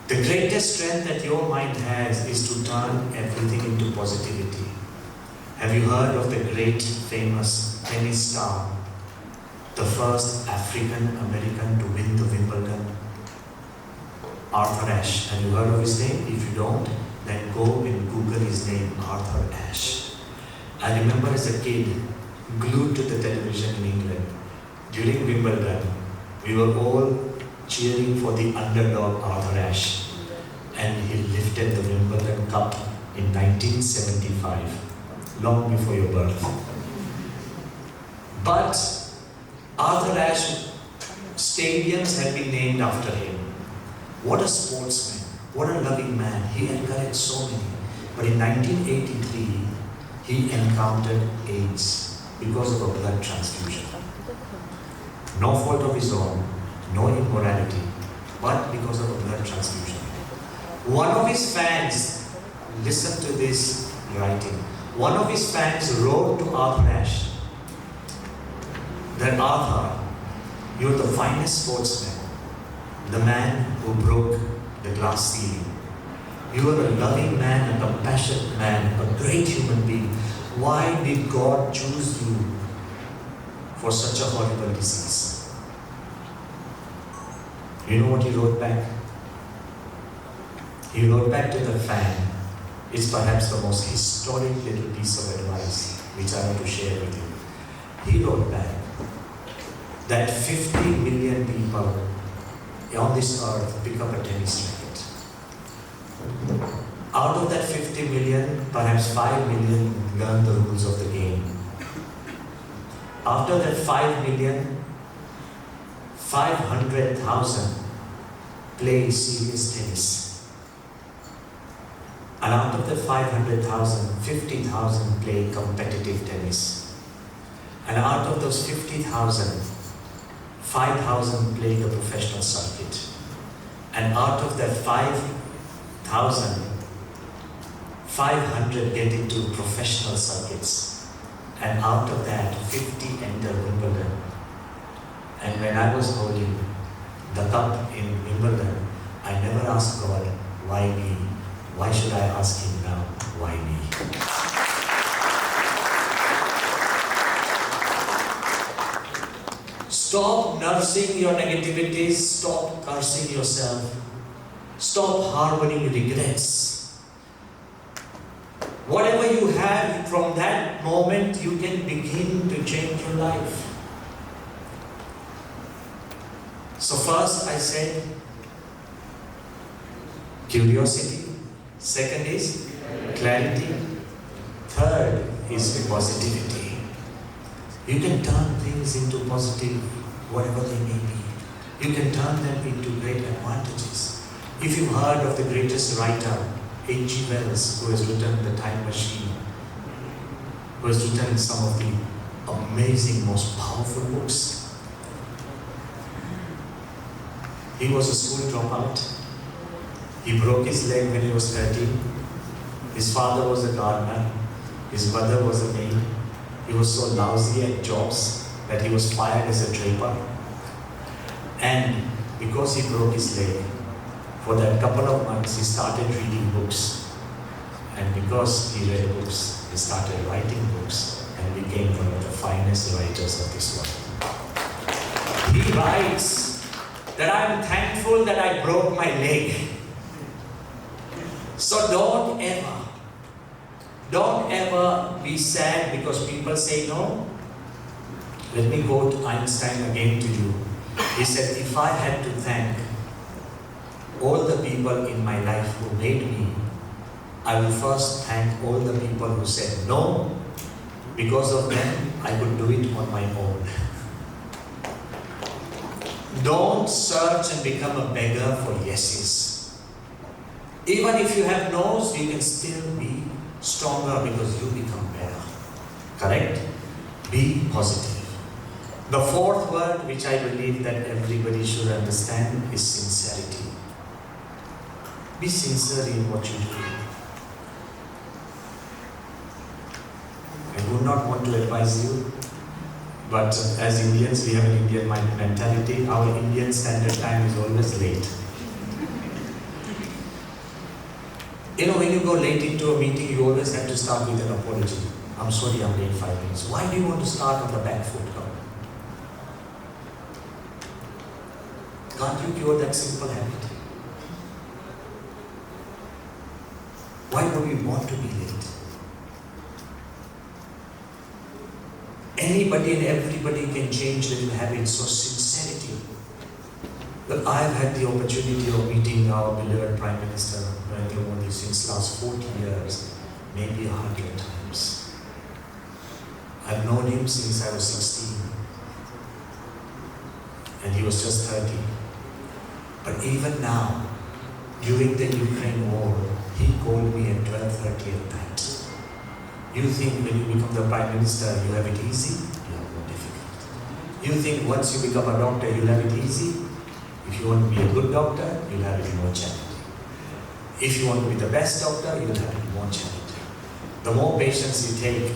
S1: The greatest strength that your mind has is to turn everything into positivity. Have you heard of the great famous tennis star, the first African American to win the Wimbledon? Arthur Ashe. Have you heard of his name? If you don't, then go and Google his name, Arthur Ashe. I remember as a kid, glued to the television in England, during Wimbledon, we were all cheering for the underdog Arthur Ashe. and he lifted the Wimbledon Cup in 1975, long before your birth. But Arthur Ashe stadiums have been named after him. What a sportsman, what a loving man. He encouraged so many. But in 1983, he encountered AIDS because of a blood transfusion. No fault of his own, no immorality, but because of a blood transfusion. One of his fans, listen to this writing, one of his fans wrote to Arthur Ashe that Arthur, you're the finest sportsman, the man who broke the glass ceiling. You are a loving man, a compassionate man, a great human being. Why did God choose you for such a horrible disease? You know what he wrote back? He wrote back to the fan. It's perhaps the most historic little piece of advice which I want to share with you. He wrote back that 50 million people on this earth pick up a tennis racket. Out of that 50 million, perhaps 5 million learn the rules of the game. After that 5 million, 500,000 play serious tennis. And out of the 500,000, 50,000 play competitive tennis. And out of those 50,000, 5,000 play the professional circuit. And out of that 5,000, 500 get into professional circuits. And out of that, 50 enter Wimbledon. And when I was holding the cup in Wimbledon, I never asked God, why me? Why should I ask him now, why me? Stop nursing your negativities, stop cursing yourself, stop harboring regrets. Whatever you have from that moment, you can begin to change your life. So first I said, curiosity. Second is clarity. Third is positivity. You can turn things into positive, whatever they may be. You can turn them into great advantages. If you've heard of the greatest writer, H.G. Wells, who has written The Time Machine, who has written some of the amazing, most powerful books. He was a school dropout. He broke his leg when he was 13. His father was a gardener. His mother was a maid. He was so lousy at jobs that he was fired as a draper. And because he broke his leg, for that couple of months he started reading books. And because he read books, he started writing books and became one of the finest writers of this world. He writes that I'm thankful that I broke my leg. So don't ever be sad because people say no. Let me quote Einstein again to you. He said, if I had to thank all the people in my life who made me, I will first thank all the people who said no. Because of them, I could do it on my own. Don't search and become a beggar for yeses. Even if you have no's, you can still be stronger because you become better. Correct? Be positive. The fourth word, which I believe that everybody should understand, is sincerity. Be sincere in what you do. I would not want to advise you, but as Indians, we have an Indian mentality. Our Indian standard time is always late. You know, when you go late into a meeting, you always have to start with an apology. I'm sorry I'm late 5 minutes. Why do you want to start on the back foot? Can't you cure that simple habit? Why would we want to be late? Anybody and everybody can change little habits, so sincerity. But I have had the opportunity of meeting our beloved Prime Minister Narendra Modi since last 40 years, maybe 100 times. I've known him since I was 16 and he was just 30. But even now, during the Ukraine war, he called me at 12:30 at night. You think when you become the Prime Minister, you have it easy? You have more difficult. You think once you become a doctor, you'll have it easy? If you want to be a good doctor, you'll have it more challenging. If you want to be the best doctor, you'll have it more challenging. The more patients you take,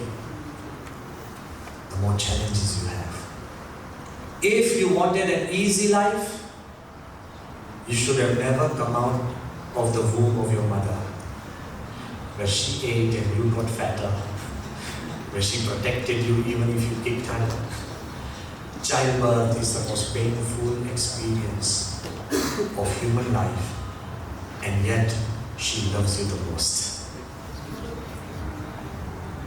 S1: the more challenges you have. If you wanted an easy life, you should have never come out of the womb of your mother, where she ate and you got fatter, where she protected you even if you kicked her. Childbirth is the most painful experience of human life, and yet she loves you the most.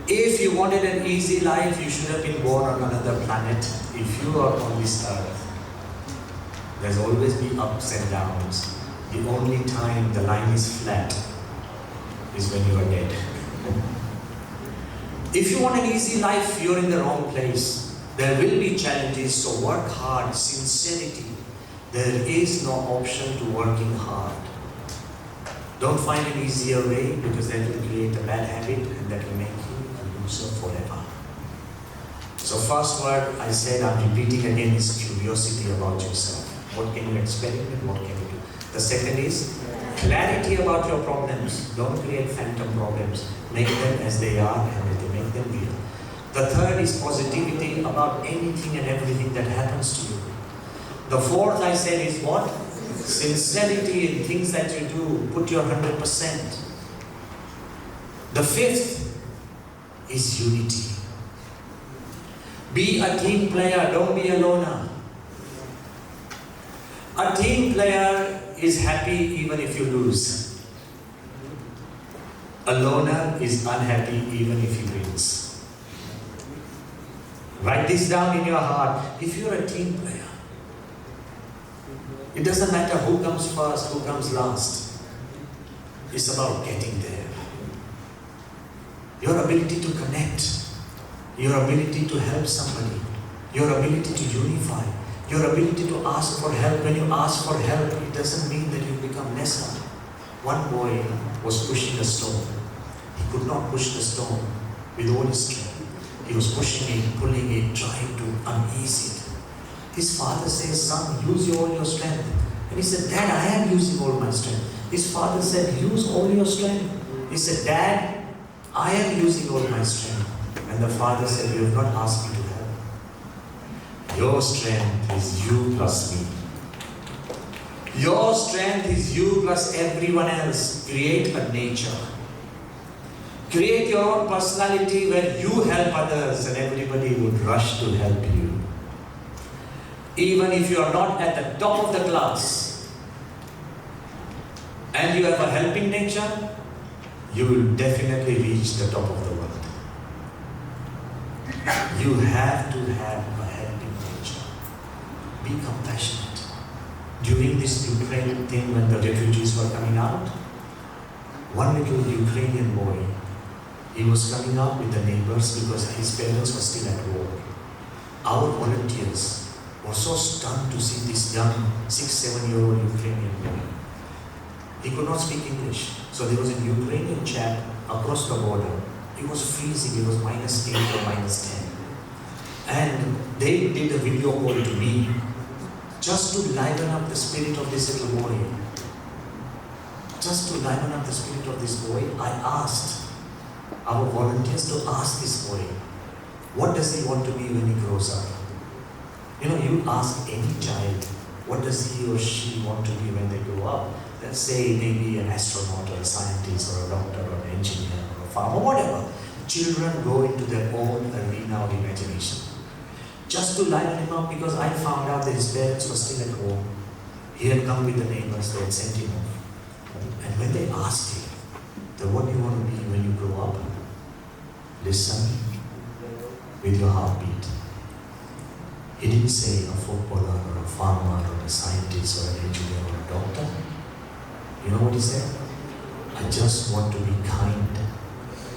S1: If you wanted an easy life, you should have been born on another planet. If you are on this earth, there's always been ups and downs. The only time the line is flat is when you are dead. If you want an easy life, you're in the wrong place. There will be challenges, so work hard. Sincerity. There is no option to working hard. Don't find an easier way, because that will create a bad habit and that will make you a loser forever. So first word I said, I'm repeating again, is curiosity about yourself. What can you experiment? What can you do? The second is clarity about your problems. Don't create phantom problems. Make them as they are and make them real. The third is positivity about anything and everything that happens to you. The fourth I said is what? Sincerity in things that you do. Put your 100%. The fifth is unity. Be a team player, don't be a loner. A team player is happy even if you lose. A loner is unhappy even if he wins. Write this down in your heart. If you're a team player, it doesn't matter who comes first, who comes last. It's about getting there. Your ability to connect, your ability to help somebody, your ability to unify, your ability to ask for help. When you ask for help, it doesn't mean that you become lesser. One boy was pushing a stone. He could not push the stone with all his strength. He was pushing it, pulling it, trying to unease it. His father says, son, use all your strength. And he said, Dad, I am using all my strength. His father said, use all your strength. He said, Dad, I am using all my strength. And the father said, you have not asked me to help. Your strength is you plus me. Your strength is you plus everyone else. Create a nature. Create your own personality where you help others and everybody would rush to help you. Even if you are not at the top of the class and you have a helping nature, you will definitely reach the top of the world. You have to have a helping nature. Be compassionate. During this Ukraine thing, when the refugees were coming out, one little Ukrainian boy, he was coming up with the neighbors because his parents were still at war. Our volunteers were so stunned to see this young 6-7-year-old Ukrainian boy. He could not speak English. So there was a Ukrainian chap across the border. It was freezing, it was -8 or -10. And they did a video call to me just to liven up the spirit of this little boy. Just to liven up the spirit of this boy, I asked our volunteers to ask this boy, what does he want to be when he grows up? You know, you ask any child, what does he or she want to be when they grow up? Let's say maybe an astronaut or a scientist or a doctor or an engineer or a farmer, whatever. Children go into their own arena of imagination. Just to liven him up, because I found out that his parents were still at home. He had come with the neighbors, they had sent him off. And when they asked him, what do you want to be when you grow up? Listen with your heartbeat. He didn't say a footballer or a farmer or a scientist or an engineer or a doctor. You know what he said? I just want to be kind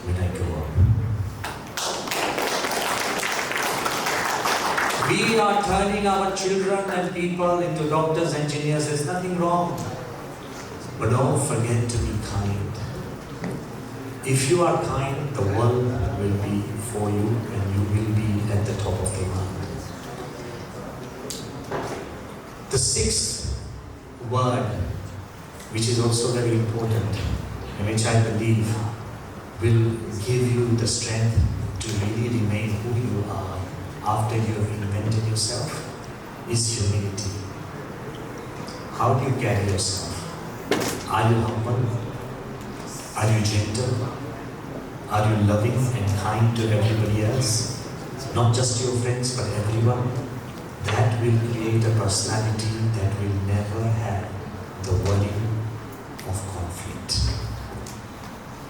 S1: when I grow up. We are turning our children and people into doctors, engineers. There's nothing wrong. But don't forget to be kind. If you are kind, the world will be for you and you will be at the top of the world. The sixth word, which is also very important, and which I believe will give you the strength to really remain who you are after you have invented yourself, is humility. How do you carry yourself? Are you humble? Are you gentle? Are you loving and kind to everybody else? Not just your friends, but everyone. That will create a personality that will never have the worry of conflict.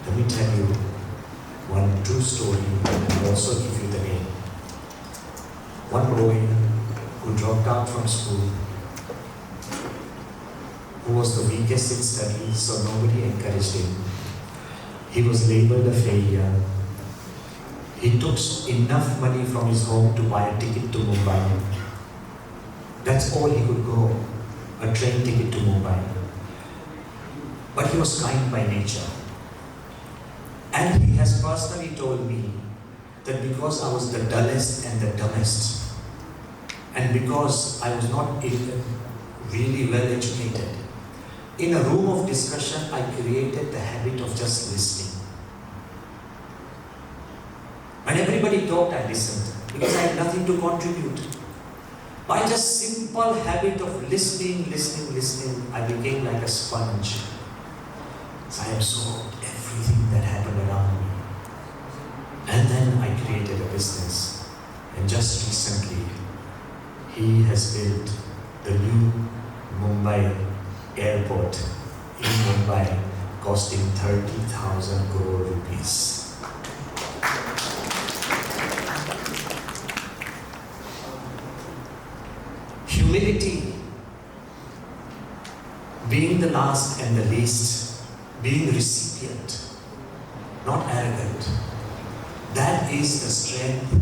S1: Let me tell you one true story and also give you the name. One boy who dropped out from school, who was the weakest in studies, so nobody encouraged him. He was labeled a failure. He took enough money from his home to buy a ticket to Mumbai. That's all he could go, a train ticket to Mumbai. But he was kind by nature. And he has personally told me that because I was the dullest and the dumbest, and because I was not even really well educated, in a room of discussion, I created the habit of just listening. When everybody talked, I listened, because I had nothing to contribute. By just simple habit of listening, I became like a sponge. So I absorbed everything that happened around me. And then I created a business. And just recently, he has built the new Mumbai airport in Mumbai, costing 30,000 crore rupees. Humility, being the last and the least, being recipient, not arrogant. That is the strength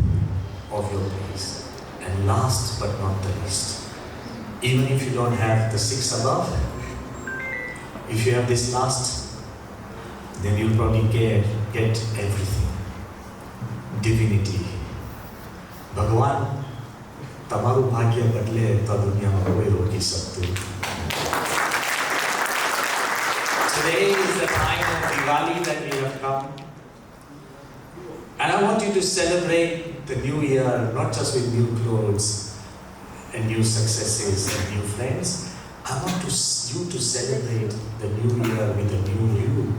S1: of your place. And last but not the least, even if you don't have the six above, if you have this last, then you'll probably get everything. Divinity. Bhagavan, tamaru bhagya badle ta dunya mein koi roki saktu. Today is the time of Diwali that we have come. And I want you to celebrate the new year, not just with new clothes and new successes and new friends. I want you to celebrate the new year with a new you.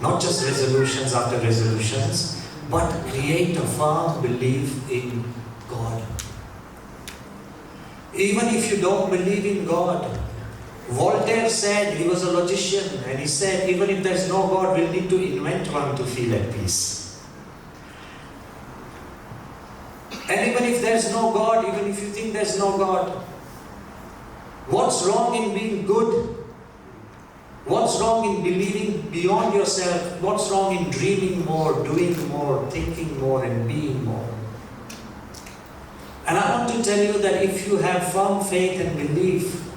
S1: Not just resolutions after resolutions, but create a firm belief in God. Even if you don't believe in God, Voltaire said, he was a logician, and he said, even if there's no God, we'll need to invent one to feel at peace. And even if there's no God, even if you think there's no God, what's wrong in being good? What's wrong in believing beyond yourself? What's wrong in dreaming more, doing more, thinking more, and being more? And I want to tell you that if you have firm faith and belief,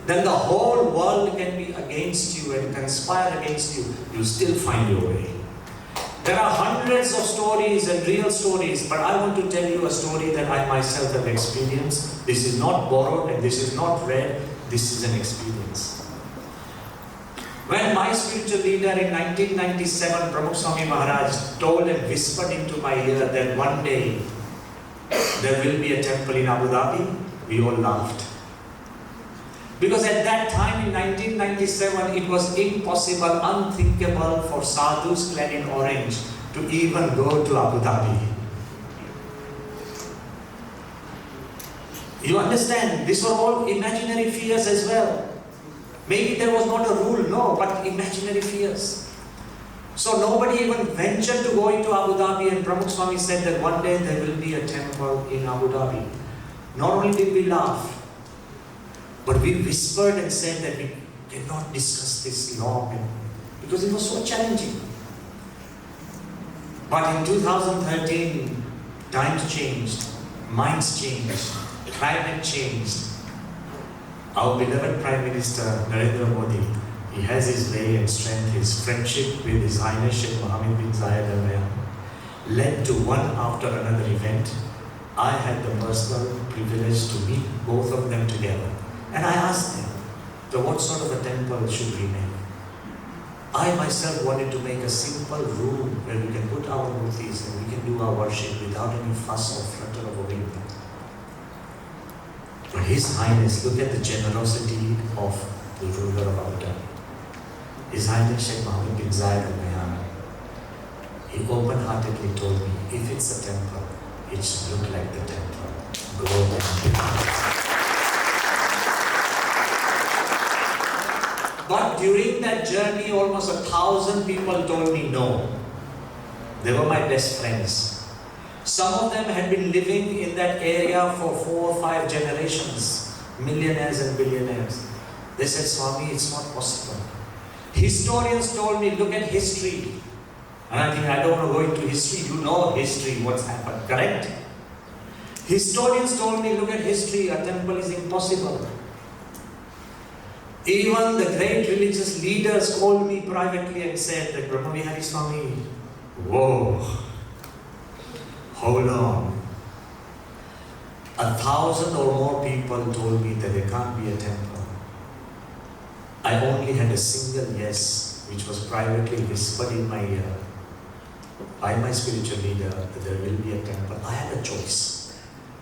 S1: then the whole world can be against you and conspire against you. You still find your way. There are hundreds of stories and real stories, but I want to tell you a story that I myself have experienced. This is not borrowed and this is not read. This is an experience. When my spiritual leader in 1997, Swami Brahmaviharidas, told and whispered into my ear that one day there will be a temple in Abu Dhabi, we all laughed. Because at that time in 1997, it was impossible, unthinkable for sadhus clad in orange to even go to Abu Dhabi. You understand? These were all imaginary fears as well. Maybe there was not a rule, no, but imaginary fears. So nobody even ventured to go into Abu Dhabi, and Pramukh Swami said that one day there will be a temple in Abu Dhabi. Not only did we laugh, but we whispered and said that we cannot discuss this long because it was so challenging. But in 2013, times changed, minds changed, climate changed. Our beloved Prime Minister Narendra Modi, he has his way and strength, his friendship with His Highness Sheikh Mohammed bin Zayed Al Nahyan led to one after another event. I had the personal privilege to meet both of them together. And I asked them, so what sort of a temple should we make? I myself wanted to make a simple room where we can put our murtis and we can do our worship without any fuss or flutter of a wing. But His Highness, look at the generosity of the ruler of Abu Dhabi. His Highness Sheikh Mohammed bin Zayed Al Nahyan, he open-heartedly told me, if it's a temple, it should look like the temple. Go and But during that journey, almost 1,000 people told me no. They were my best friends. Some of them had been living in that area for 4 or 5 generations, millionaires and billionaires. They said, Swami, it's not possible. Historians told me, look at history. And I think I don't want to go into history. You know history, what's happened, correct? Historians told me, look at history, a temple is impossible. Even the great religious leaders called me privately and said that Brahmavihari Swami, whoa, hold on. 1,000 or more people told me that there can't be a temple. I only had a single yes, which was privately whispered in my ear by my spiritual leader that there will be a temple. I had a choice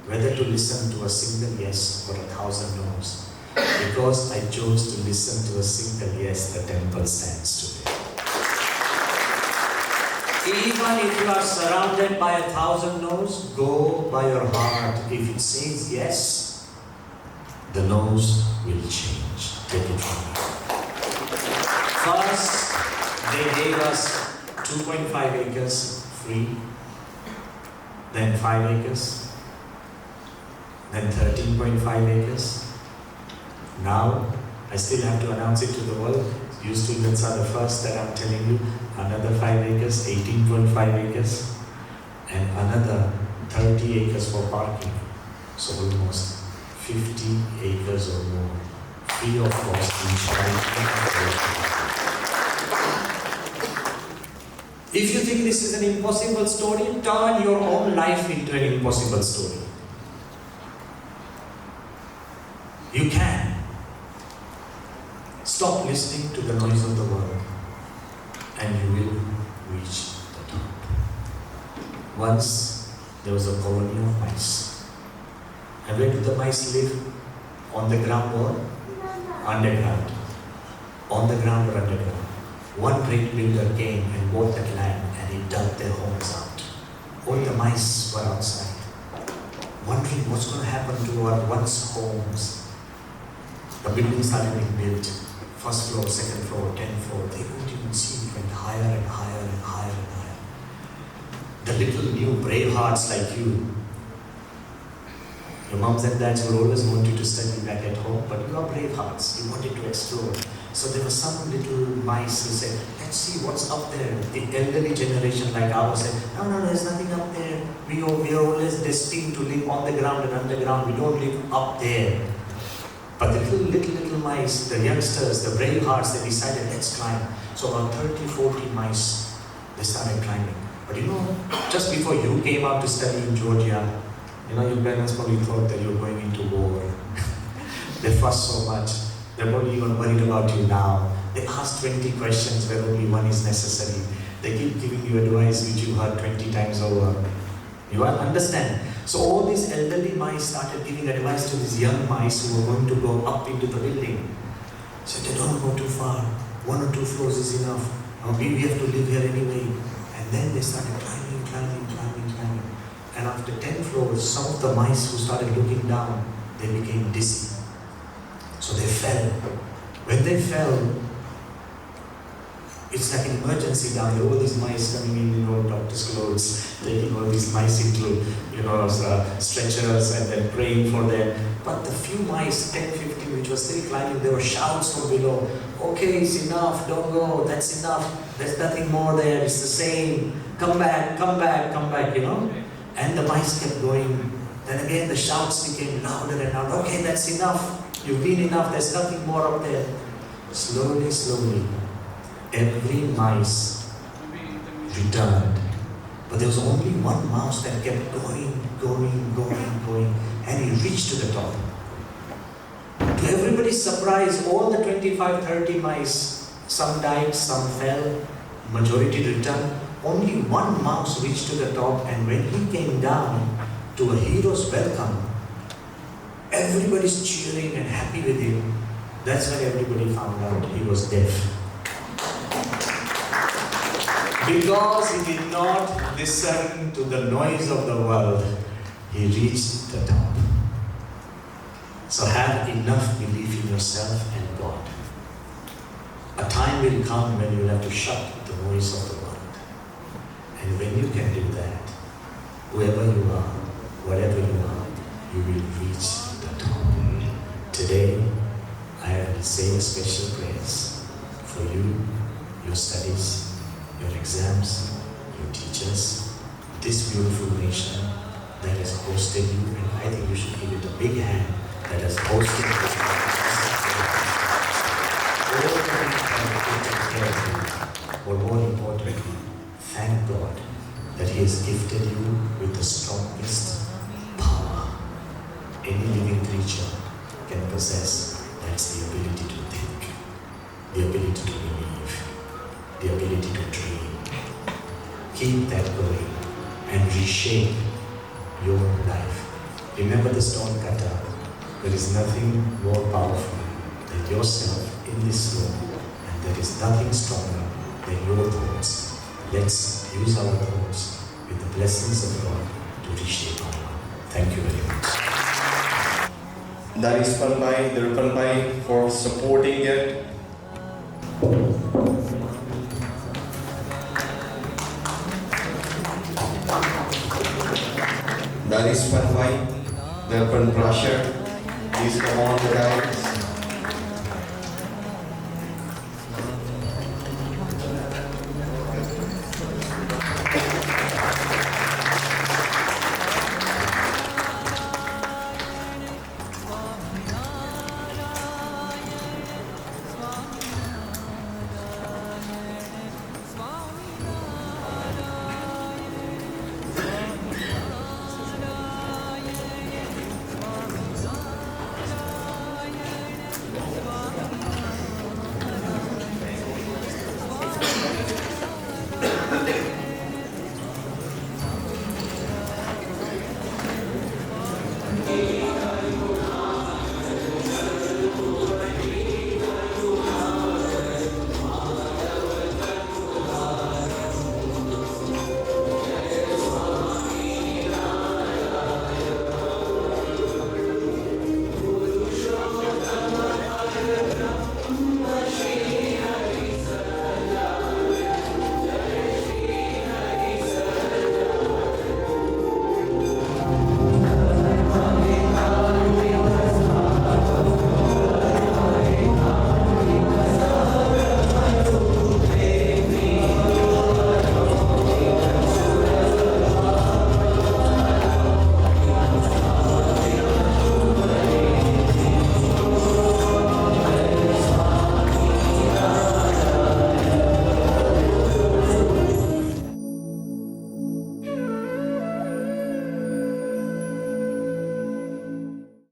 S1: whether to listen to a single yes or 1,000 no's. Because I chose to listen to a single yes, the temple stands today. Even if you are surrounded by 1,000 no's, go by your heart. If it says yes, the no's will change. Take it from me. First, they gave us 2.5 acres free, then 5 acres, then 13.5 acres. Now, I still have to announce it to the world. You students are the first that I'm telling you. Another 5 acres, 18.5 acres, and another 30 acres for parking. So almost 50 acres or more. Free of cost each. If you think this is an impossible story, turn your own life into an impossible story. You can. Stop listening to the noise of the world and you will reach the top. Once there was a colony of mice. And where did the mice live? On the ground or underground? On the ground or underground? One great builder came and bought that land and he dug their homes out. All the mice were outside, wondering what's going to happen to our once homes. The building started being built. First floor, second floor, 10th floor. They couldn't even see. It went higher and higher and higher and higher. The little new brave hearts like you. Your moms and dads will always want you to study back at home, but you are brave hearts. You wanted to explore. So there were some little mice who said, let's see what's up there. The elderly generation like ours said, no, there's nothing up there. We are always destined to live on the ground and underground. We don't live up there. But the little mice, the youngsters, the brave hearts, they decided, let's climb. So about 30, 40 mice, they started climbing. But you know, just before you came out to study in Georgia, you know, your parents probably thought that you were going into war. They fussed so much. They're probably even worried about you now. They ask 20 questions where only one is necessary. They keep giving you advice which you heard 20 times over. You understand? So all these elderly mice started giving advice to these young mice who were going to go up into the building. So they don't go too far. 1 or 2 floors is enough. We have to live here anyway. And then they started climbing. And after 10 floors, some of the mice who started looking down, they became dizzy. So they fell. When they fell, It's like an emergency down there. All these mice coming in, doctor's clothes, taking all these mice into, stretchers and then praying for them. But the few mice, 10, 15, which were still climbing, there were shouts from below. Okay, it's enough, don't go, that's enough. There's nothing more there, it's the same. Come back, come back, come back, And the mice kept going. Then again the shouts became louder and louder. Okay, that's enough. You've been enough, there's nothing more up there. Slowly, slowly, every mouse returned. But there was only one mouse that kept going, and he reached to the top. To everybody's surprise, all the 25, 30 mice, some died, some fell, majority returned. Only one mouse reached to the top, and when he came down to a hero's welcome, everybody's cheering and happy with him. That's when everybody found out he was deaf. Because he did not listen to the noise of the world, he reached the top. So have enough belief in yourself and God. A time will come when you will have to shut the noise of the world. And when you can do that, whoever you are, whatever you are, you will reach the top. Today, I will say a special prayers for you, your studies, your exams, your teachers, this beautiful nation that has hosted you, and I think you should give it a big hand that has hosted you. Or more importantly, thank God that He has gifted you with the strongest power any living creature can possess. That's the ability to think, the ability to believe, the ability to dream. Keep that going and reshape your life. Remember the stone cutter. There is nothing more powerful than yourself in this room, and there is nothing stronger than your thoughts. Let's use our thoughts with the blessings of God to reshape our world. Thank you very much.
S3: That is Palpai, the Palpai for supporting it. That is Palpai, the Pan Prasher. Please come on, guys.